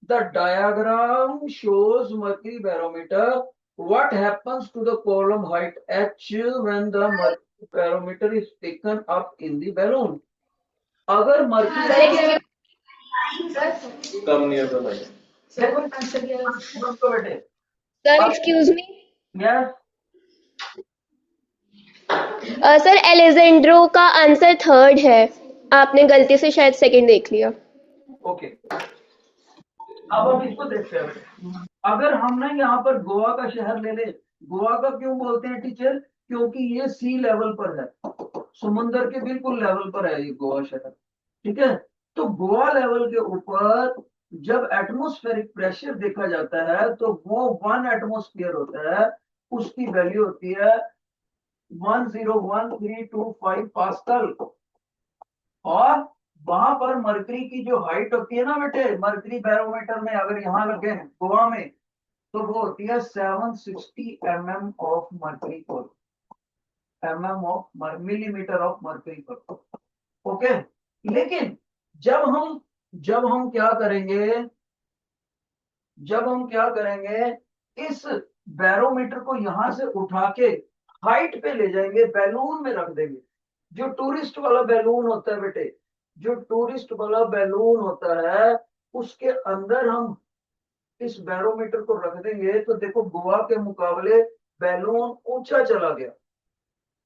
The diagram shows mercury barometer. What happens to the column height h when the mercury barometer is taken up in the balloon? अगर मर्क्यूरी कम नहीं होता भाई। बेटे sir excuse me. Yes, sir Alessandro का आंसर 3rd है, आपने गलती से शायद सेकंड देख लिया। ओके। अब हम इसको देखते हैं। अगर हम ना यहाँ पर गोवा का शहर ले ले, गोवा का क्यों बोलते हैं टीचर? क्योंकि ये सी लेवल पर है, समुद्र के बिल्कुल लेवल पर है ये गोवा शहर। ठीक है, तो गोवा लेवल के ऊपर जब एटमॉस्फेरिक प्रेशर देखा जाता है तो वो 1 एटमॉस्फेयर होता है, उसकी वैल्यू होती है 101325 पास्कल। और वहां पर मरकरी की जो हाइट होती है ना बेटे, मरकरी बैरोमीटर में अगर यहाँ लगे हैं गोवा में, तो वो होती है 760 mm ऑफ मरकरी पर, mm of millimetre of mercury पर। ओके, लेकिन जब हम क्या करेंगे, जब हम क्या करेंगे, इस बैरोमीटर को यहां से उठा के हाइट पे ले जाएंगे, बैलून में रख देंगे। जो टूरिस्ट वाला बैलून होता है बेटे, जो टूरिस्ट वाला बैलून होता है, उसके अंदर हम इस बैरोमीटर को रख देंगे तो देखो गोवा के मुकाबले बैलून ऊंचा चला गया,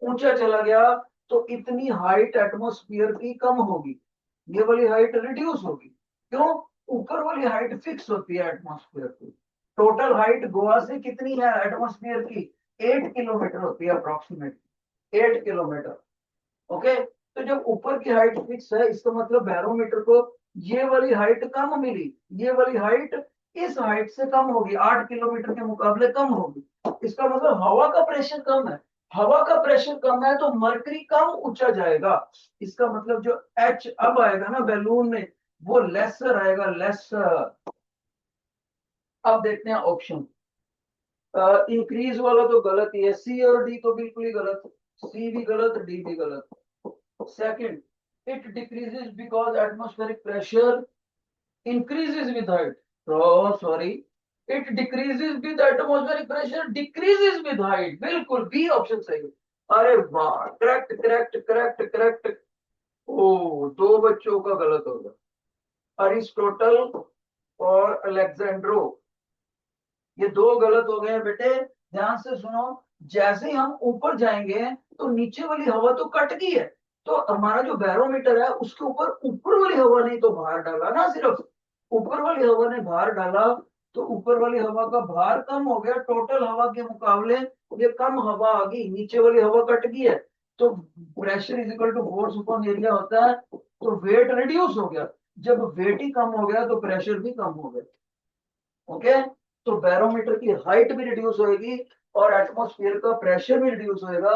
ऊंचा चला गया, तो इतनी हाइट एटमॉस्फेयर की कम होगी, ये वाली हाइट रिड्यूस होगी। क्यों? ऊपर वाली हाइट फिक्स होती है एटमॉस्फेयर की। टोटल हाइट गोवा से कितनी है एटमॉस्फेयर की? 8 किलोमीटर होती है अप्रोक्सीमेटली, 8 किलोमीटर। ओके, तो जब ऊपर की हाइट फिक्स है, इसका मतलब बैरोमीटर को ये वाली हाइट कम मिली, ये वाली हाइट इस हाइट से कम होगी, 8 किलोमीटर के मुकाबले कम होगी। इसका मतलब हवा का प्रेशर कम है, हवा का प्रेशर कम है तो मरकरी कम ऊंचा जाएगा। इसका मतलब जो एच अब आएगा ना बैलून में, वो लेसर आएगा, लेसर। अब देखते हैं ऑप्शन। इंक्रीज वाला तो गलत ही है, सी और डी तो बिल्कुल ही गलत, सी भी गलत, डी भी गलत। Second, it decreases because atmospheric pressure increases with height. Oh, sorry. It decreases with atmospheric pressure decreases with height. बिल्कुल बी ऑप्शन सही है। अरे वाह, करेक्ट करेक्ट करेक्ट करेक्ट। ओ, दो बच्चों का गलत होगा, अरिस्टोटल और अलेक्जेंड्रो, ये दो गलत हो गए हैं बेटे। ध्यान से सुनो, जैसे ही हम ऊपर जाएंगे तो नीचे वाली हवा तो कट गई है, तो हमारा जो बैरोमीटर है उसके ऊपर ऊपर वाली हवा ने तो भार डाला ना, सिर्फ ऊपर वाली हवा ने भार डाला, तो ऊपर वाली हवा का भार कम हो गया, टोटल हवा के मुकाबले ये कम हवा आ गई, नीचे वाली हवा कट गई है, तो pressure is equal to force upon area होता है, तो वेट रिड्यूस हो गया। जब वेट ही कम हो गया तो प्रेशर भी कम हो गया। ओके, तो बैरोमीटर की हाइट भी रिड्यूस होएगी और एटमॉस्फेयर का प्रेशर भी रिड्यूस होएगा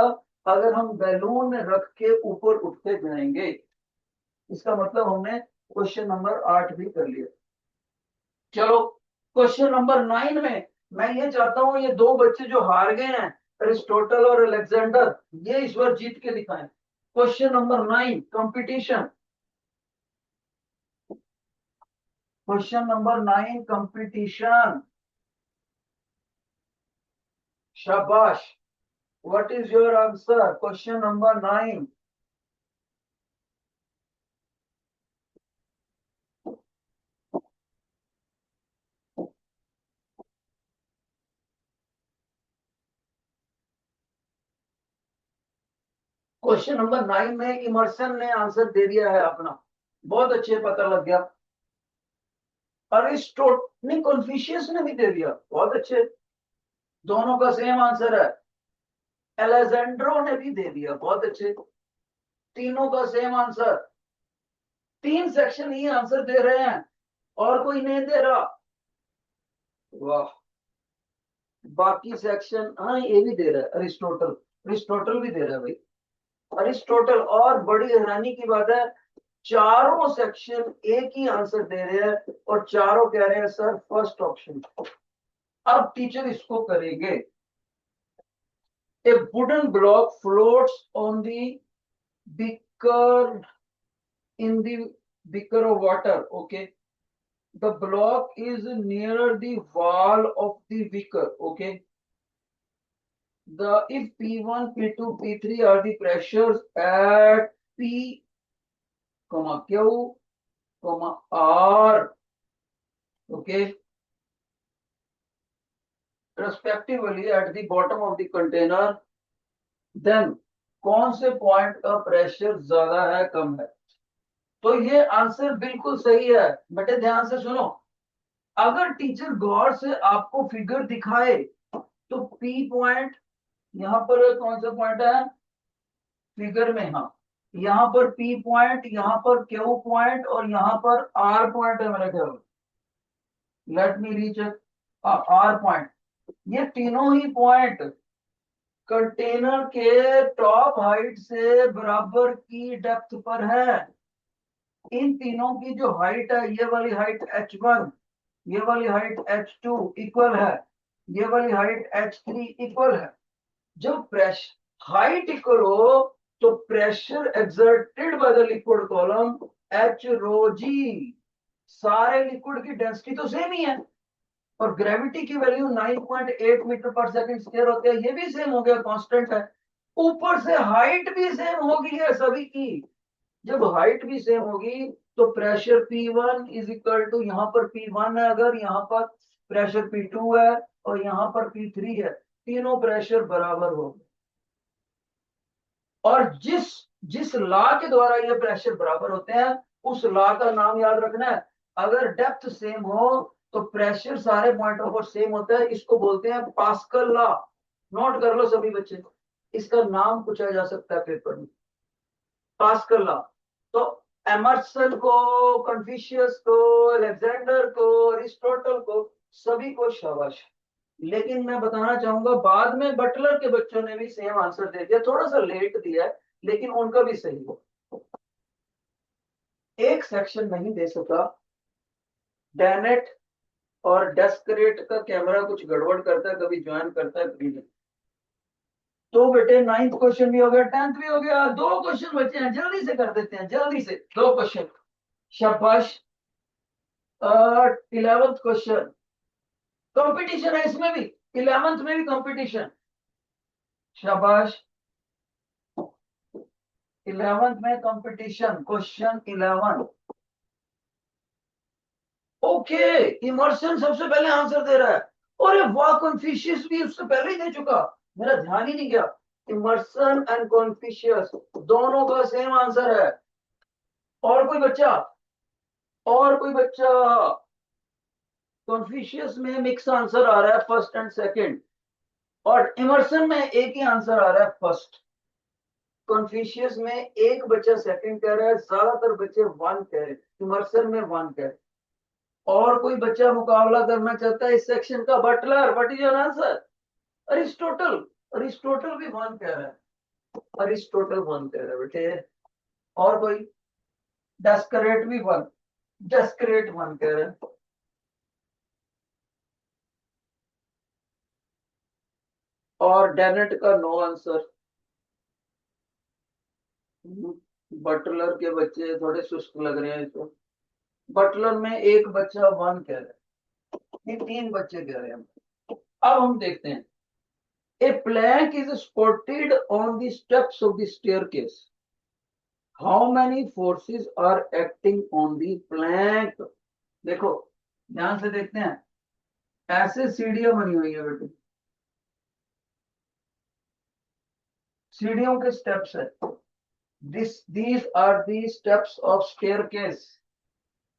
अगर हम बैलून में रख के ऊपर उठते जाएंगे। इसका मतलब हमने क्वेश्चन नंबर 8 भी कर लिया। चलो, क्वेश्चन नंबर 9 में मैं ये चाहता हूं, ये दो बच्चे जो हार गए हैं, अरिस्टोटल और अलेक्जेंडर, ये इस बार जीत के दिखाएं। Question number 9, competition. Question number 9, competition. शाबाश। What is your answer? Question number 9. Question number 9 में इमर्सन ने आंसर दे दिया है अपना, बहुत अच्छे, पता लग गया। अरिस्टोटल कन्फ्यूशियस ने भी दे दिया, बहुत अच्छे, दोनों का सेम आंसर है। एलेजेंड्रो ने भी दे दिया, बहुत अच्छे, तीनों का सेम आंसर। 3 सेक्शन ही आंसर दे रहे हैं और कोई नहीं दे रहा। वाह, बाकी सेक्शन, हाँ ये भी दे रहा है, अरिस्टोटल, अरिस्टोटल भी दे रहा है भाई, अरिस्टोटल। और बड़ी हैरानी की बात है, चारों सेक्शन एक ही आंसर दे रहे हैं और चारों कह रहे हैं सर फर्स्ट ऑप्शन। अब टीचर इसको करेंगे। ए wooden block floats on the beaker, in the beaker of water. Okay, the block is near the wall of the beaker. Okay, the if P1, P2, P3 are the pressures at P, Q, R, okay, respectively at the bottom of the container, then कौन से point का pressure ज्यादा है, कम है? तो ये answer बिल्कुल सही है बेटे, ध्यान से सुनो। अगर टीचर गौर से आपको फिगर दिखाए तो पी पॉइंट, यहाँ पर कौन सा पॉइंट है फिगर में, हाँ, यहाँ पर पी पॉइंट, यहाँ पर क्यू पॉइंट और यहाँ पर आर पॉइंट है मेरा ख्याल। Let me recheck, R point. ये तीनों ही पॉइंट कंटेनर के टॉप हाइट से बराबर की डेप्थ पर है। इन तीनों की जो हाइट है, ये वाली हाइट h1, ये वाली हाइट h2 इक्वल है, ये वाली हाइट h3 इक्वल है। जब प्रेशर हाइट इक्वल हो तो pressure exerted by the liquid column h rho g, सारे लिक्विड की डेंसिटी तो सेम ही है, और ग्रेविटी की वैल्यू 9.8 मीटर पर सेकंड स्क्वायर होती है, ये भी सेम हो गया, कांस्टेंट है। ऊपर से हाइट भी सेम होगी है सभी की। जब हाइट भी सेम होगी तो pressure P1 is equal to, यहाँ पर P1 है, अगर यहाँ पर प्रेशर P2 है और यहाँ पर P3 है, तीनों प्रेशर बराबर होंगे। और जिस जिस लॉ के द्वारा ये प्रेशर बराबर होते हैं उस लॉ का नाम याद रखना है। अगर डेप्थ सेम हो तो प्रेशर सारे पॉइंटों पर सेम होता है, इसको बोलते हैं पास्कल लॉ। नोट कर लो सभी बच्चे, इसका नाम पूछा जा सकता है पेपर में, पास्कल लॉ। तो एमर्सन को, कन्फ्यूशियस को, अलेक्जेंडर को, अरिस्टोटल को, सभी को शाबाश। लेकिन मैं बताना चाहूंगा बाद में बटलर के बच्चों ने भी सेम आंसर दे दिया, थोड़ा सा लेट दिया है लेकिन उनका भी सही हो। एक सेक्शन नहीं दे सका, डैनेट और डेस्करेट का कैमरा कुछ गड़बड़ करता है, कभी ज्वाइन करता है कभी नहीं। तो बेटे 9th क्वेश्चन भी हो गया, 10th भी हो गया, 2 क्वेश्चन बचे हैं, जल्दी से कर देते हैं, जल्दी से 2 क्वेश्चन। शाबाश। 11th क्वेश्चन, कंपटीशन है इसमें भी, 11th में भी कंपटीशन। शाबाश। 11th में कंपटीशन, क्वेश्चन 11। ओके, इमर्सन सबसे पहले आंसर दे रहा है। अरे वाह, कन्फ्यूशियस भी उससे पहले ही दे चुका, मेरा ध्यान ही नहीं गया। इमर्सन एंड कन्फ्यूशियस दोनों का सेम आंसर है। और कोई बच्चा, और कोई बच्चा? कन्फ्यूशियस में मिक्स आंसर आ रहा है, फर्स्ट एंड सेकंड, और इमर्सन में एक ही आंसर आ रहा है, फर्स्ट। कन्फ्यूशियस में एक बच्चा सेकंड कह रहा है, ज्यादातर बच्चे 1 कह रहे हैं, इमर्सन में 1 कह रहे हैं। और कोई बच्चा मुकाबला करना चाहता है इस सेक्शन का? Butler, what is your answer? Aristotle, Aristotle भी 1 कह रहा है, अरिस्टोटल 1 कह रहा है बेटे। और कोई? डेस्करेट भी 1, डेस्करेट 1 कह रहा है। और डेनेट का नो आंसर। बटलर के बच्चे थोड़े सुस्त लग रहे हैं इसको। बटलर में एक बच्चा 1 कह रहा है, ये 3 बच्चे कह रहे हैं। अब हम देखते हैं, a plank is spotted on the steps of the staircase, how many forces are acting on the plank? देखो ध्यान से देखते हैं, ऐसे सीढ़ियां बनी हुई है बेटे, सीढ़ियों के स्टेप्स है, these are the steps of staircase।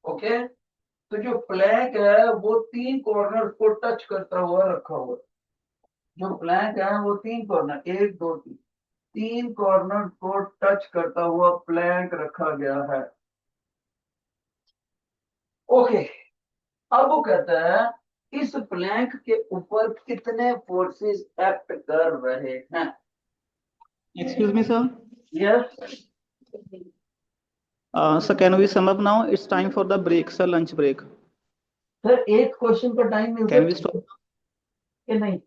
Okay, तो जो प्लैंक है वो 3 कॉर्नर को टच करता हुआ रखा हुआ है। जो प्लैंक है वो 3 कॉर्नर, 1 2 3 कॉर्नर को टच करता हुआ प्लैंक रखा गया है। ओके, अब वो कहता है इस प्लैंक के ऊपर कितने फोर्सेस एक्ट कर रहे हैं? Excuse me, sir. Yes, Sir, can we sum up now? It's time for the break, sir. Lunch break. Sir एक क्वेश्चन का टाइम मिल Can we सकता है stop? कि नहीं?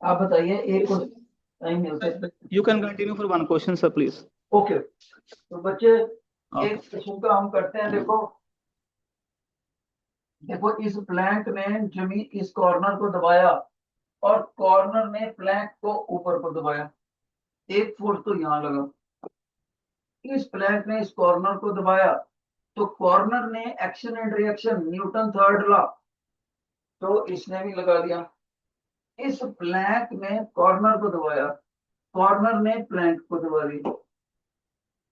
आप बताइए, एक टाइम मिल सकता है? You can continue for one question, sir, please. Okay, तो बच्चे Okay. एक क्वेश्चन का हम करते हैं। देखो देखो, इस प्लैंक ने जमीन इस कॉर्नर को दबाया और कॉर्नर ने प्लैंक को ऊपर को दबाया, एक फोर्स तो यहाँ लगा। इस प्लैंक ने इस कॉर्नर को दबाया तो कॉर्नर ने action and reaction, Newton third law, तो इसने भी लगा दिया। इस प्लैंक ने कॉर्नर को दबाया, कॉर्नर ने प्लैंक को दबा दिया,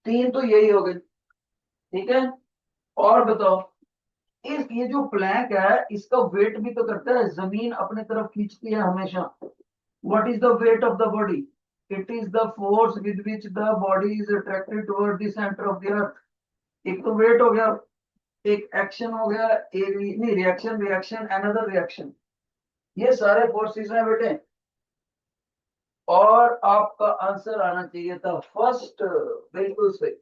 3 तो यही हो गए, ठीक है। और बताओ, ये जो प्लैंक है इसका वेट भी तो करता है, जमीन अपने तरफ खींचती है हमेशा। What is the weight of the body? It is the force with which the body is attracted toward the centre of the earth. एक तो वेट हो गया, एक एक्शन हो गया, एक नहीं, रिएक्शन, रिएक्शन, अनदर रिएक्शन, ये सारे फोर्सेस हैं बेटे। और आपका आंसर आना चाहिए था फर्स्ट, बिल्कुल सही।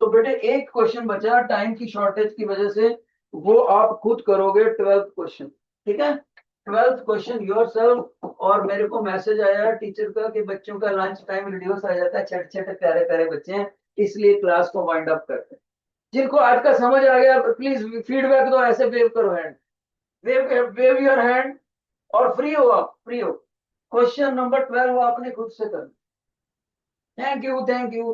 तो बेटे एक क्वेश्चन बचा, टाइम की शॉर्टेज की वजह से, वो आप खुद करोगे 12th क्वेश्चन, ठीक है। 12th question yourself. और मेरे को मैसेज आया है टीचर का कि बच्चों का लंच टाइम रिड्यूस आ जाता है, छोटे छोटे प्यारे प्यारे बच्चे हैं, इसलिए क्लास को वाइंड अप करते हैं। जिनको आज का समझ आ गया प्लीज फीडबैक दो, ऐसे वेव करो हैंड, वेव योर हैंड और फ्री हो आप, फ्री हो। क्वेश्चन नंबर 12 आपने खुद से कर। Thank you, thank you.